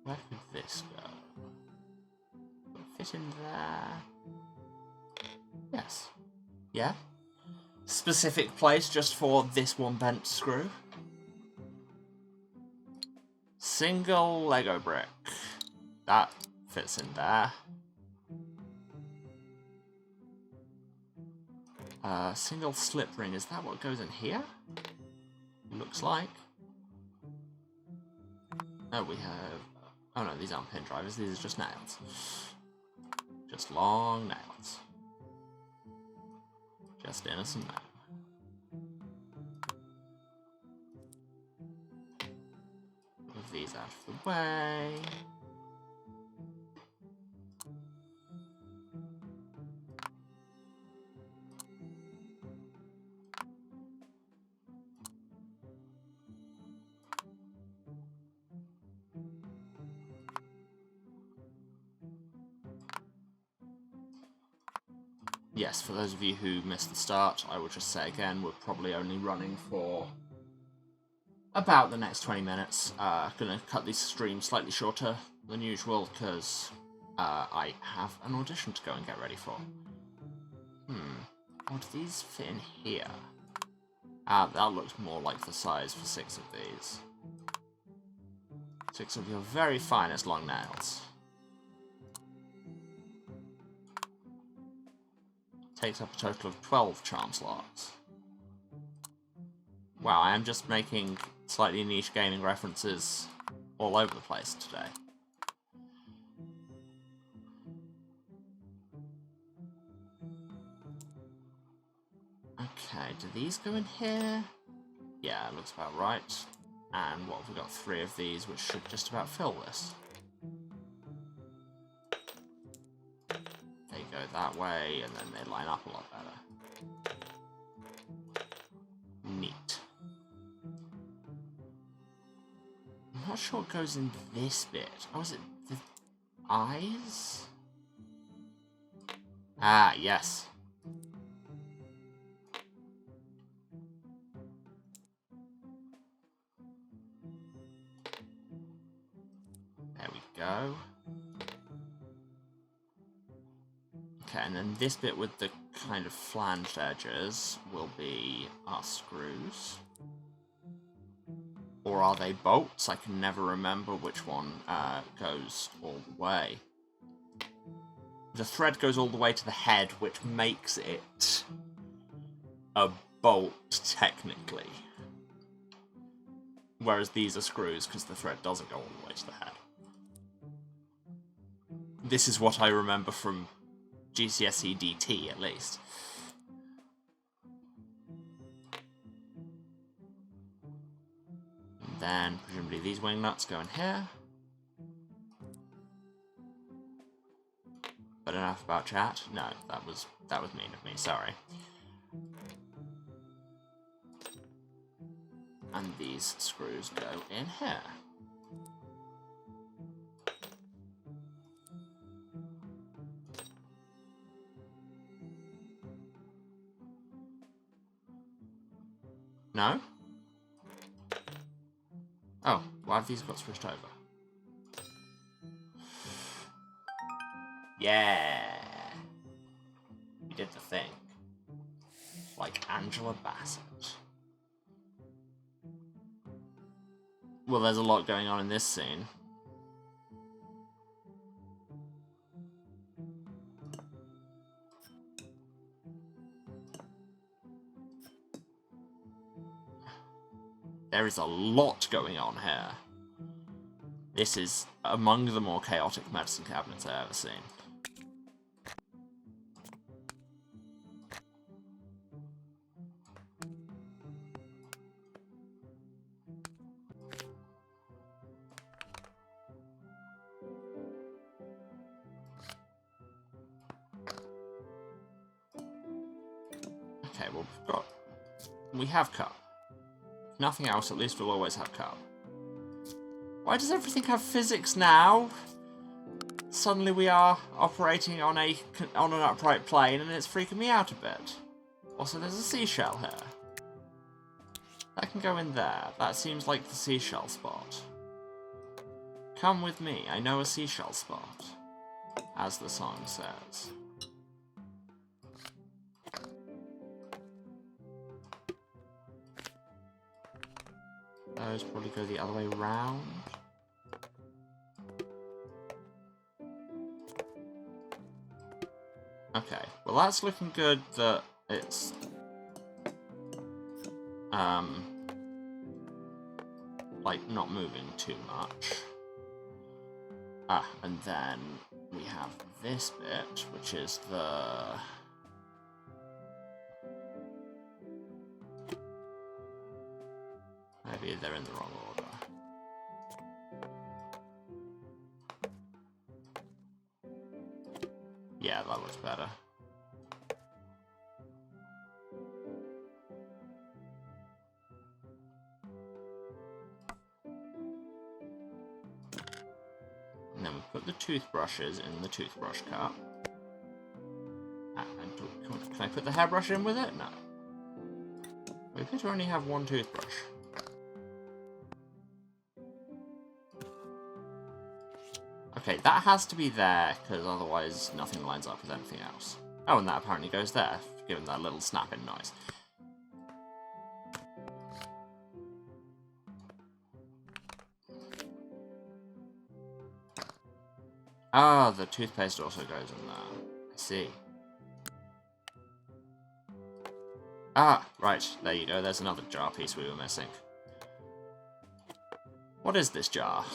Where could this go? Will it fit in there? Yes. Yeah? Specific place just for this one bent screw. Single Lego brick. That fits in there. Single slip ring, is that what goes in here? Looks like. Oh, we have... Oh no, these aren't pin drivers, these are just nails. Just long nails. Just innocent nail. Move these out of the way. Yes, for those of you who missed the start, I will just say again, we're probably only running for about the next 20 minutes. Gonna cut these streams slightly shorter than usual, because I have an audition to go and get ready for. Or do these fit in here? That looks more like the size for 6 of these. 6 of your very finest long nails. Takes up a total of 12 charm slots. Wow, I am just making slightly niche gaming references all over the place today. Okay, do these go in here? Yeah, it looks about right. And what have we got? 3 of these, which should just about fill this. They go that way, and then they line up a lot better. Neat. I'm not sure what goes in this bit. Oh, is it the eyes? Ah, yes. There we go. Okay, and then this bit with the kind of flanged edges will be our screws. Or are they bolts? I can never remember which one goes all the way. The thread goes all the way to the head, which makes it a bolt, technically. Whereas these are screws, because the thread doesn't go all the way to the head. This is what I remember from GCSE DT, at least. And then, presumably, these wing nuts go in here. But enough about chat. No, that was mean of me, sorry. And these screws go in here. No? Oh, why have these got switched over? Yeah! We did the thing. Like Angela Bassett. Well, there's a lot going on in this scene. There is a lot going on here. This is among the more chaotic medicine cabinets I've ever seen. well, we have carp. If nothing else, at least we'll always have carp. Why does everything have physics now? Suddenly we are operating on an upright plane and it's freaking me out a bit. Also, there's a seashell here. That can go in there. That seems like the seashell spot. Come with me, I know a seashell spot. As the song says. Those probably go the other way round. Okay, well that's looking good that it's like not moving too much. And then we have this bit, which is the maybe they're in the wrong order. Yeah, that looks better. And then we put the toothbrushes in the toothbrush cup. Can I put the hairbrush in with it? No. We appear to only have one toothbrush. Okay, that has to be there, because otherwise nothing lines up with anything else. Oh, and that apparently goes there, given that little snapping noise. Ah, the toothpaste also goes in there. I see. Ah, right, there you go, there's another jar piece we were missing. What is this jar?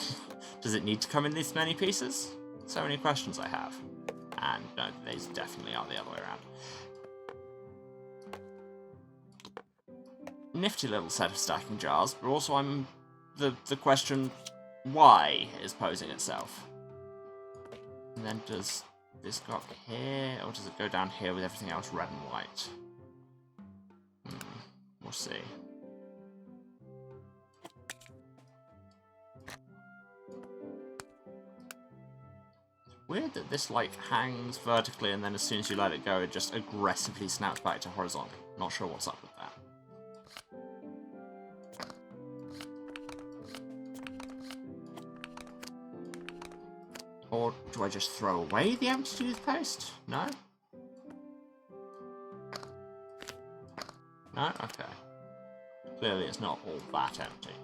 Does it need to come in this many pieces? So many questions I have. And no, these definitely are the other way around. Nifty little set of stacking jars, but also the question why is posing itself. And then does this go up here, or does it go down here with everything else red and white? We'll see. Weird that this, like, hangs vertically and then as soon as you let it go, it just aggressively snaps back to horizontal. Not sure what's up with that. Or do I just throw away the empty toothpaste? No? No? Okay. Clearly it's not all that empty.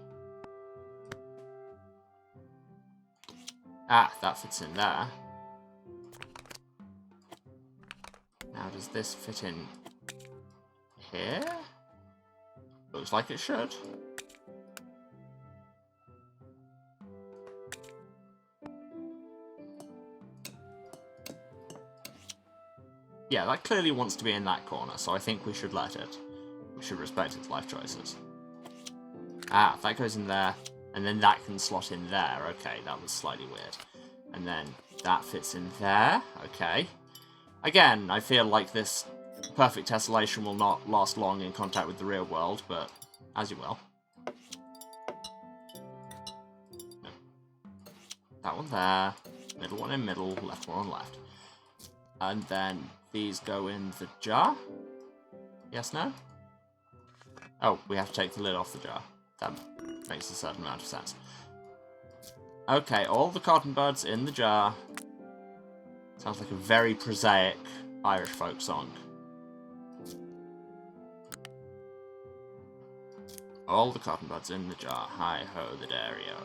Ah, that fits in there. Now does this fit in here? Looks like it should. Yeah, that clearly wants to be in that corner, so I think we should let it. We should respect its life choices. Ah, that goes in there, and then that can slot in there. Okay, that was slightly weird. And then that fits in there. Okay. Again, I feel like this perfect tessellation will not last long in contact with the real world, but as you will. No. That one there, middle one in middle, left one on left. And then these go in the jar? Yes, no? Oh, we have to take the lid off the jar. That makes a certain amount of sense. Okay, all the cotton buds in the jar. Sounds like a very prosaic Irish folk song. All the cotton buds in the jar. Hi-ho, the dairy-o.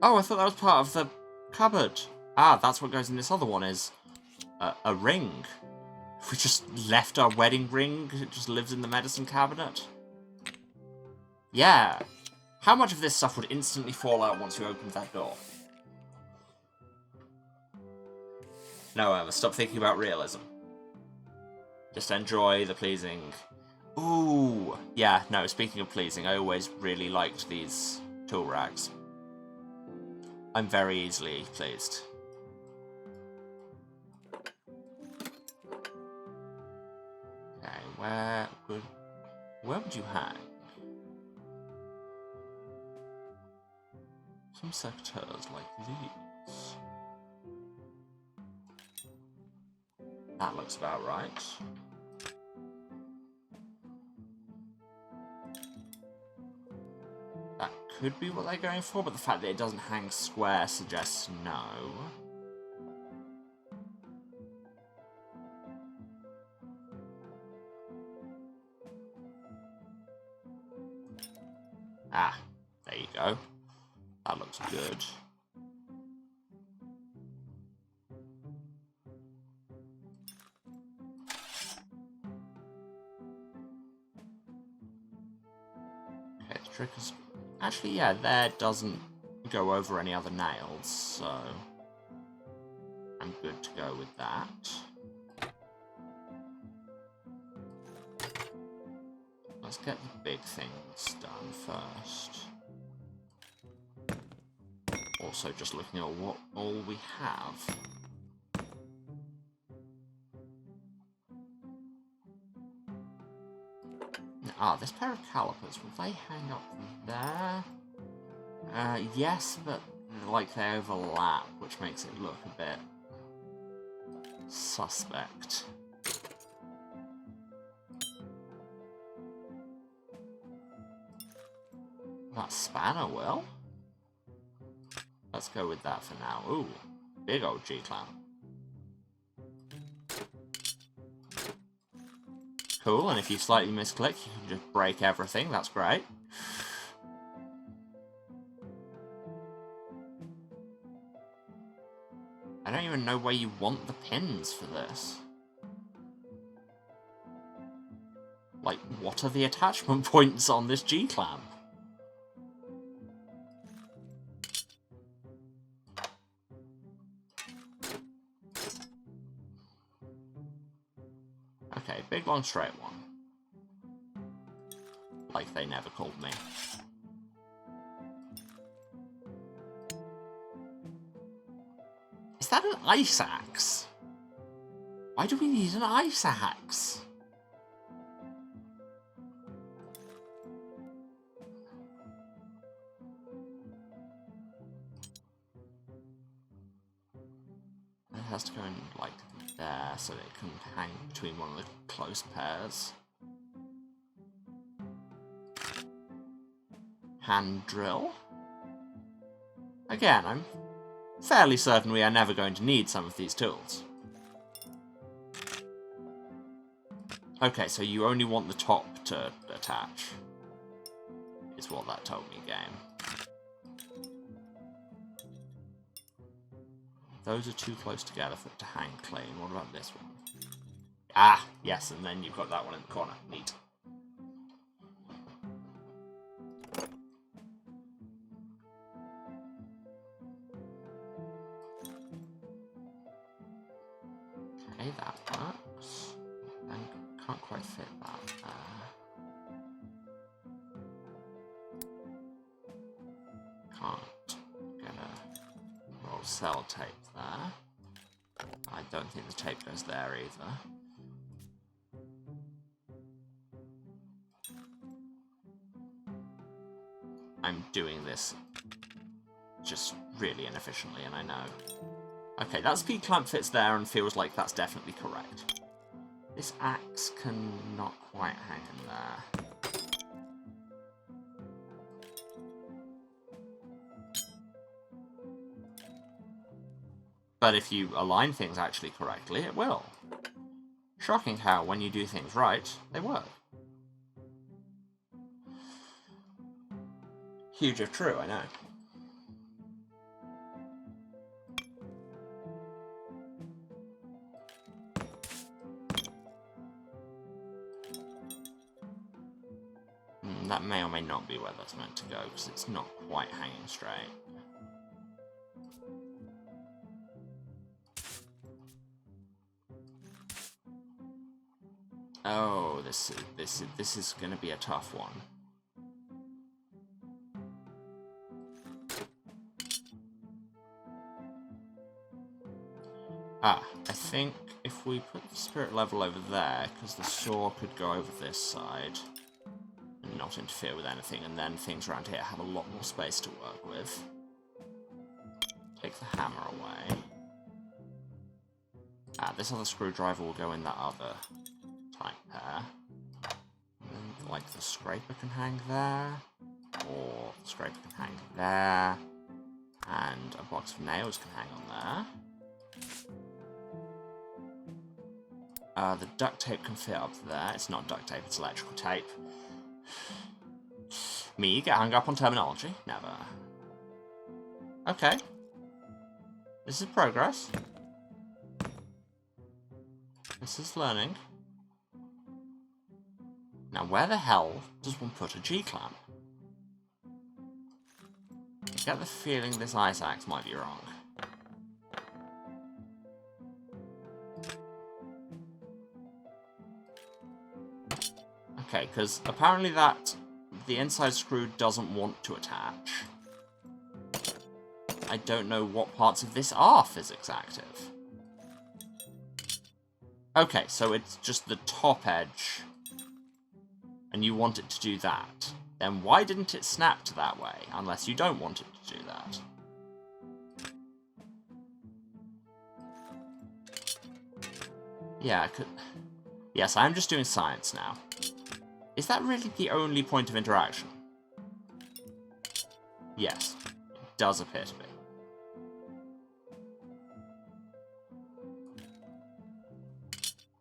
Oh, I thought that was part of the cupboard. Ah, that's what goes in this other one, is a ring. We just left our wedding ring. It just lives in the medicine cabinet. Yeah. How much of this stuff would instantly fall out once you opened that door? No, Emma, stop thinking about realism. Just enjoy the pleasing. Ooh. Yeah, no, speaking of pleasing, I always really liked these tool rags. I'm very easily pleased. Where would you hang? Some secateurs like these. That looks about right. That could be what they're going for, but the fact that it doesn't hang square suggests no. Ah, there you go. That looks good. Okay, the trick is... Actually, yeah, there doesn't go over any other nails, so... I'm good to go with that. Let's get the big things done first. Also, just looking at what all we have. Ah, this pair of calipers, will they hang up there? Yes, but like they overlap, which makes it look a bit suspect. That spanner will. Let's go with that for now. Ooh, big old G-clamp. Cool, and if you slightly misclick, you can just break everything. That's great. I don't even know where you want the pins for this. Like, what are the attachment points on this G-clamp? Okay, big, long, straight one. Like they never called me. Is that an ice axe? Why do we need an ice axe? It has to go in, like, there, so that it can hang between one of the close pairs. Hand drill. Again, I'm fairly certain we are never going to need some of these tools. Okay, so you only want the top to attach, is what that told me, game. Those are too close together for it to hang clean. What about this one? Ah, yes, and then you've got that one in the corner. Neat. Okay, that works. And can't quite fit that there. Can't get a roll cell tape there. I don't think the tape goes there either. I'm doing this just really inefficiently, and I know. Okay, that speed clamp fits there and feels like that's definitely correct. This axe can not quite hang in there. But if you align things actually correctly, it will. Shocking how, when you do things right, they work. Huge if true, I know. That may or may not be where that's meant to go, because it's not quite hanging straight. Oh, this is going to be a tough one. Ah, I think if we put the spirit level over there, because the saw could go over this side and not interfere with anything, and then things around here have a lot more space to work with. Take the hammer away. This other screwdriver will go in that other type pair. And then, like, the scraper can hang there, or the scraper can hang there, and a box of nails can hang on there. The duct tape can fit up there. It's not duct tape, it's electrical tape. Me get hung up on terminology? Never. Okay. This is progress. This is learning. Now, where the hell does one put a G-clamp? I get the feeling this ice axe might be wrong. Okay, because apparently the inside screw doesn't want to attach. I don't know what parts of this are physics active. Okay, so it's just the top edge, and you want it to do that. Then why didn't it snap to that way, unless you don't want it to do that? Yeah, I could... Yes, I'm just doing science now. Is that really the only point of interaction? Yes, it does appear to be.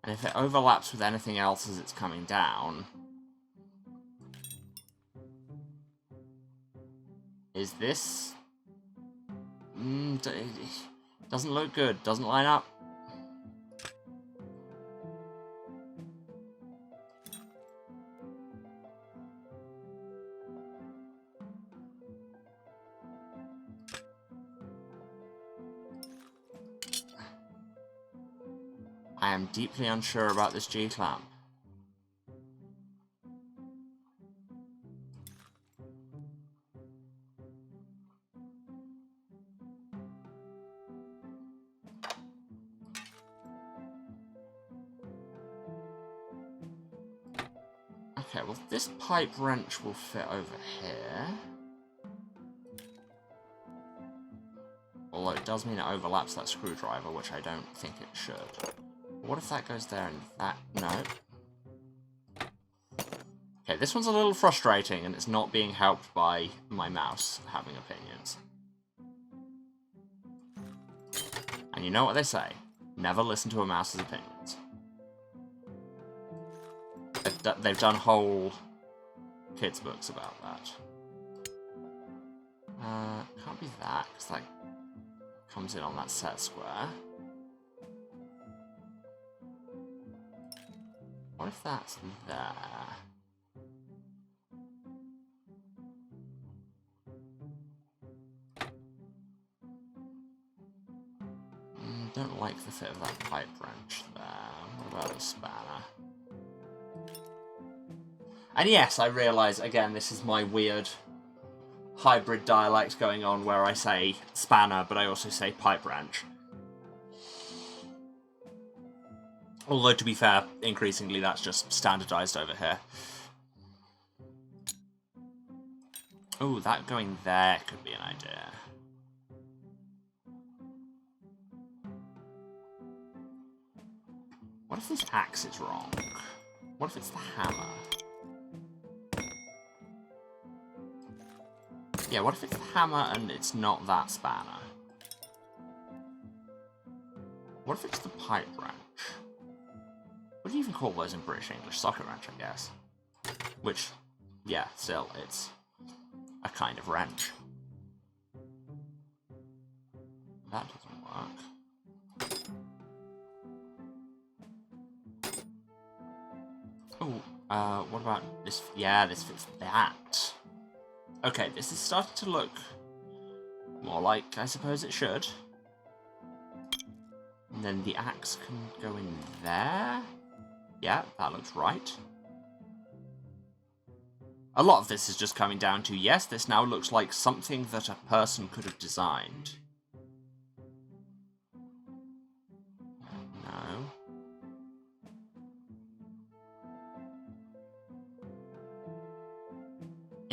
And if it overlaps with anything else as it's coming down... Is this... doesn't look good, doesn't line up. I am deeply unsure about this G-clamp. Okay, well, this pipe wrench will fit over here. Although it does mean it overlaps that screwdriver, which I don't think it should. What if that goes there and that... No. Okay, this one's a little frustrating, and it's not being helped by my mouse having opinions. And you know what they say. Never listen to a mouse's opinions. They've done whole kids' books about that. Can't be that, because that comes in on that set square. What if that's there? Don't like the fit of that pipe wrench there. What about the spanner? And yes, I realise, again, this is my weird hybrid dialect going on where I say spanner, but I also say pipe wrench. Although, to be fair, increasingly that's just standardised over here. Oh, that going there could be an idea. What if this axe is wrong? What if it's the hammer? Yeah, what if it's the hammer and it's not that spanner? What if it's the pipe wrench? What do you even call those in British English? Socket wrench, I guess. Which, yeah, still, it's a kind of wrench. That doesn't work. Oh, what about this? Yeah, this fits that. Okay, this is starting to look more like I suppose it should. And then the axe can go in there. Yeah, that looks right. A lot of this is just coming down to, yes, this now looks like something that a person could have designed. No.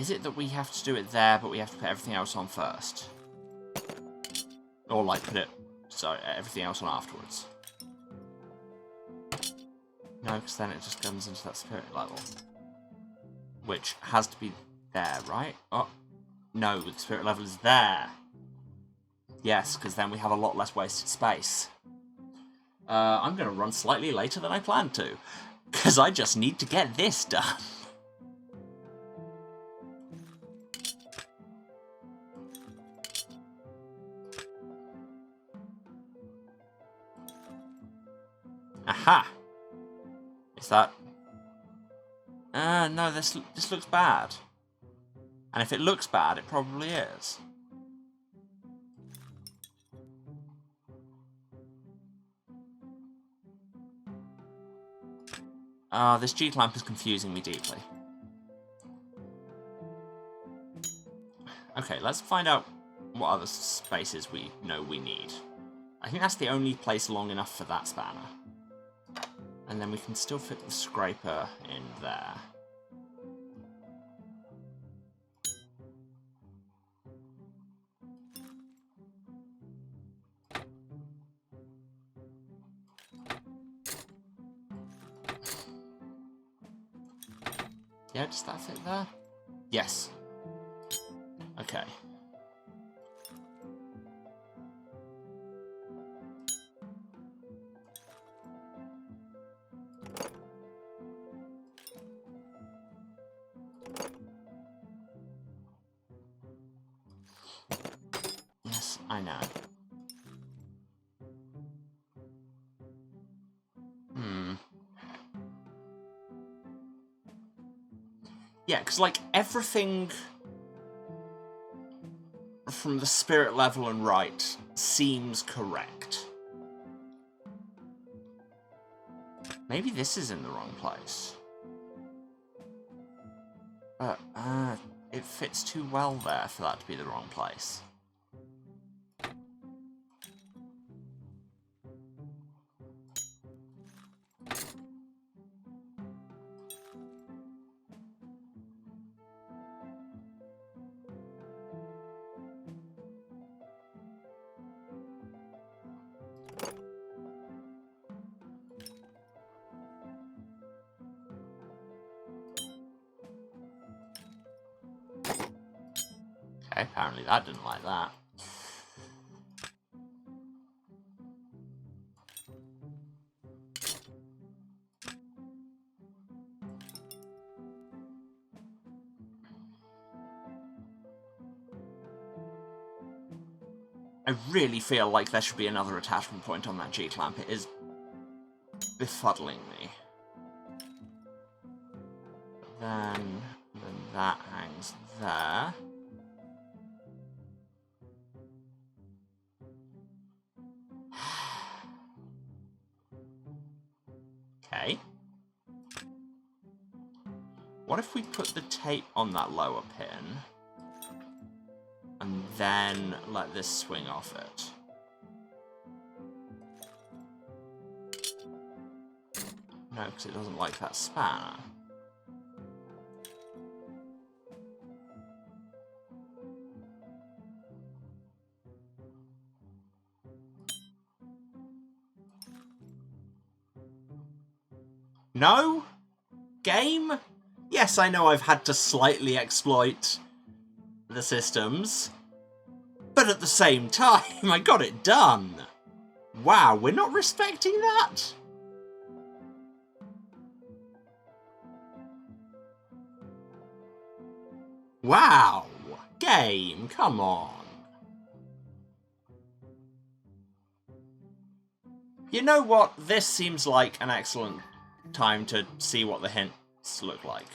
Is it that we have to do it there, but we have to put everything else on first? Or, like, put it... Sorry, everything else on afterwards? No, because then it just comes into that spirit level. Which has to be there, right? Oh, no, the spirit level is there. Yes, because then we have a lot less wasted space. I'm going to run slightly later than I planned to. Because I just need to get this done. Aha! Is that... no, this looks bad. And if it looks bad, it probably is. This G-clamp is confusing me deeply. Okay, let's find out what other spaces we know we need. I think that's the only place long enough for that spanner. And then we can still fit the scraper in there. Yeah, does that fit there? Yes. Okay. Yes, I know. Yeah, because, like, everything from the spirit level and right seems correct. Maybe this is in the wrong place. But, it fits too well there for that to be the wrong place. Okay, apparently that didn't like that. I really feel like there should be another attachment point on that G-clamp. It is befuddling me. Then that hangs there. Okay. What if we put the tape on that lower pin, and then let this swing off it? No, because it doesn't like that spanner. No? Game? Yes, I know I've had to slightly exploit the systems, but at the same time, I got it done. Wow, we're not respecting that? Wow. Game, come on. You know what? This seems like an excellent time to see what the hints look like.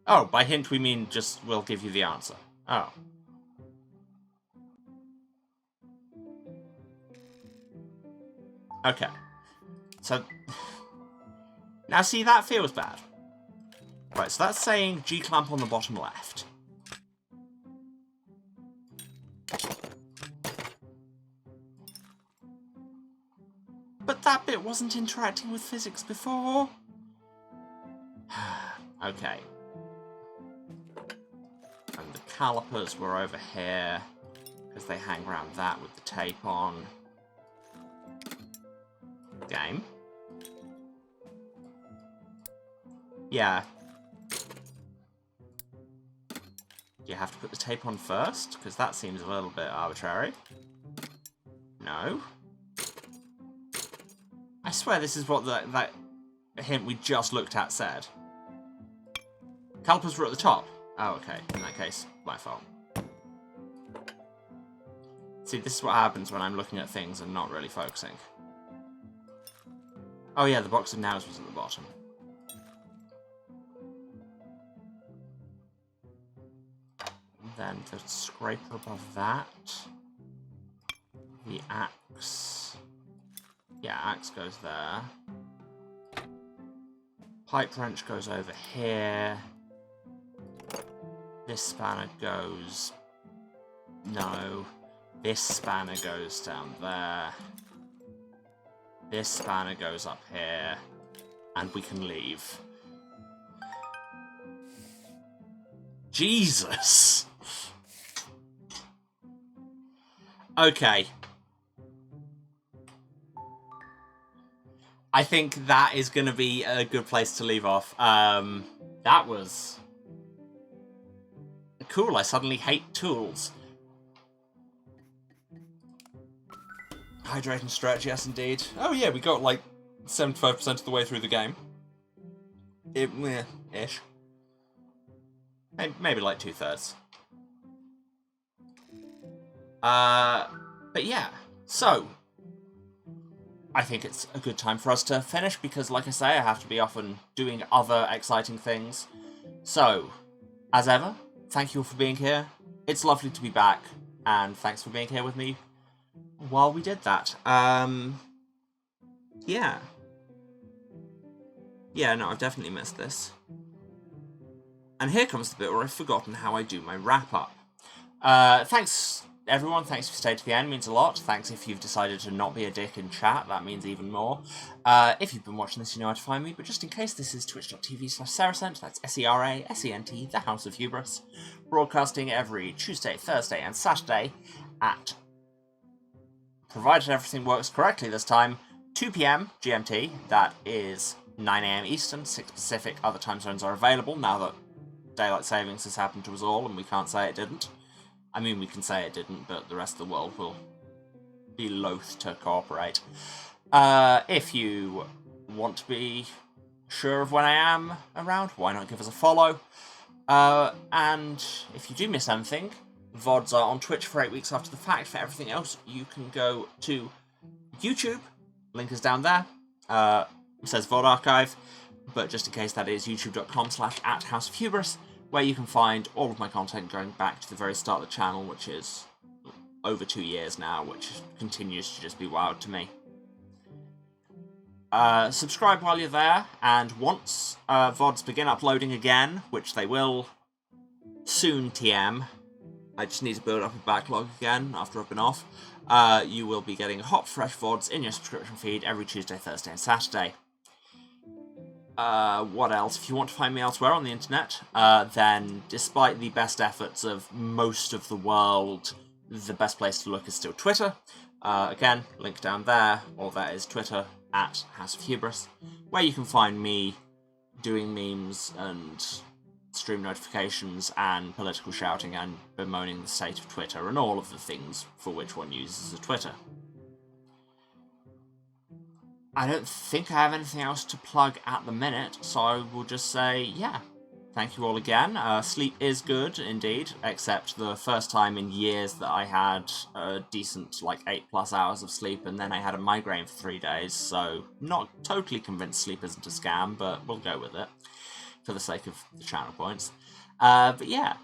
Oh, by hint we mean just we'll give you the answer. Oh. Okay. So, now see, that feels bad. Right, so that's saying G-clamp on the bottom left. But that bit wasn't interacting with physics before. Okay. And the calipers were over here, because they hang around that with the tape on. Game. Yeah. Do you have to put the tape on first? Because that seems a little bit arbitrary. No. I swear this is what that hint we just looked at said. Calipers were at the top. Oh, okay. In that case, my fault. See, this is what happens when I'm looking at things and not really focusing. Oh yeah, the box of nows was at the bottom. And then the scraper above that. The axe. Yeah, axe goes there. Pipe wrench goes over here. This spanner goes... No. This spanner goes down there. This spanner goes up here. And we can leave. Jesus! Okay. I think that is going to be a good place to leave off. That was... cool, I suddenly hate tools. Hydrate and stretch, yes indeed. Oh yeah, we got like 75% of the way through the game. Ish. Maybe like 2/3. But yeah, so... I think it's a good time for us to finish because, like I say, I have to be off and doing other exciting things. So, as ever, thank you all for being here. It's lovely to be back, and thanks for being here with me while we did that. Yeah. Yeah, no, I've definitely missed this. And here comes the bit where I've forgotten how I do my wrap-up. Thanks, everyone. Thanks if you stayed to the end. It means a lot. Thanks if you've decided to not be a dick in chat. That means even more. If you've been watching this, you know how to find me. But just in case, this is twitch.tv/Serasent. That's SERASENT, the House of Hubris. Broadcasting every Tuesday, Thursday, and Saturday at, provided everything works correctly this time, 2 PM GMT. That is 9 AM Eastern, 6 Pacific. Other time zones are available now that daylight savings has happened to us all, and we can't say it didn't. I mean, we can say it didn't, but the rest of the world will be loath to cooperate. If you want to be sure of when I am around, why not give us a follow? And if you do miss anything, VODs are on Twitch for 8 weeks after the fact. For everything else, you can go to YouTube. Link is down there. It says VOD Archive, but just in case, that is youtube.com/@HouseOfHubris, where you can find all of my content going back to the very start of the channel, which is over 2 years now, which continues to just be wild to me. Subscribe while you're there, and once VODs begin uploading again, which they will soon TM, I just need to build up a backlog again after I've been off, you will be getting hot, fresh VODs in your subscription feed every Tuesday, Thursday, and Saturday. What else? If you want to find me elsewhere on the internet, then despite the best efforts of most of the world, the best place to look is still Twitter. Again, link down there, or that is Twitter @House of Hubris, where you can find me doing memes and stream notifications and political shouting and bemoaning the state of Twitter and all of the things for which one uses a Twitter. I don't think I have anything else to plug at the minute, so I will just say, yeah, thank you all again. Sleep is good, indeed, except the first time in years that I had a decent, like, 8+ hours of sleep, and then I had a migraine for 3 days, so not totally convinced sleep isn't a scam, but we'll go with it, for the sake of the channel points. But yeah,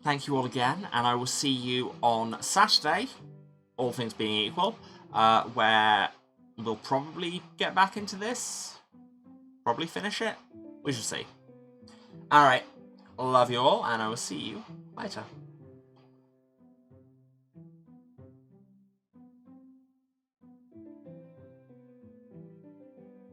thank you all again, and I will see you on Saturday, all things being equal, where we'll probably get back into this. Probably finish it. We shall see. Alright. Love you all, and I will see you later.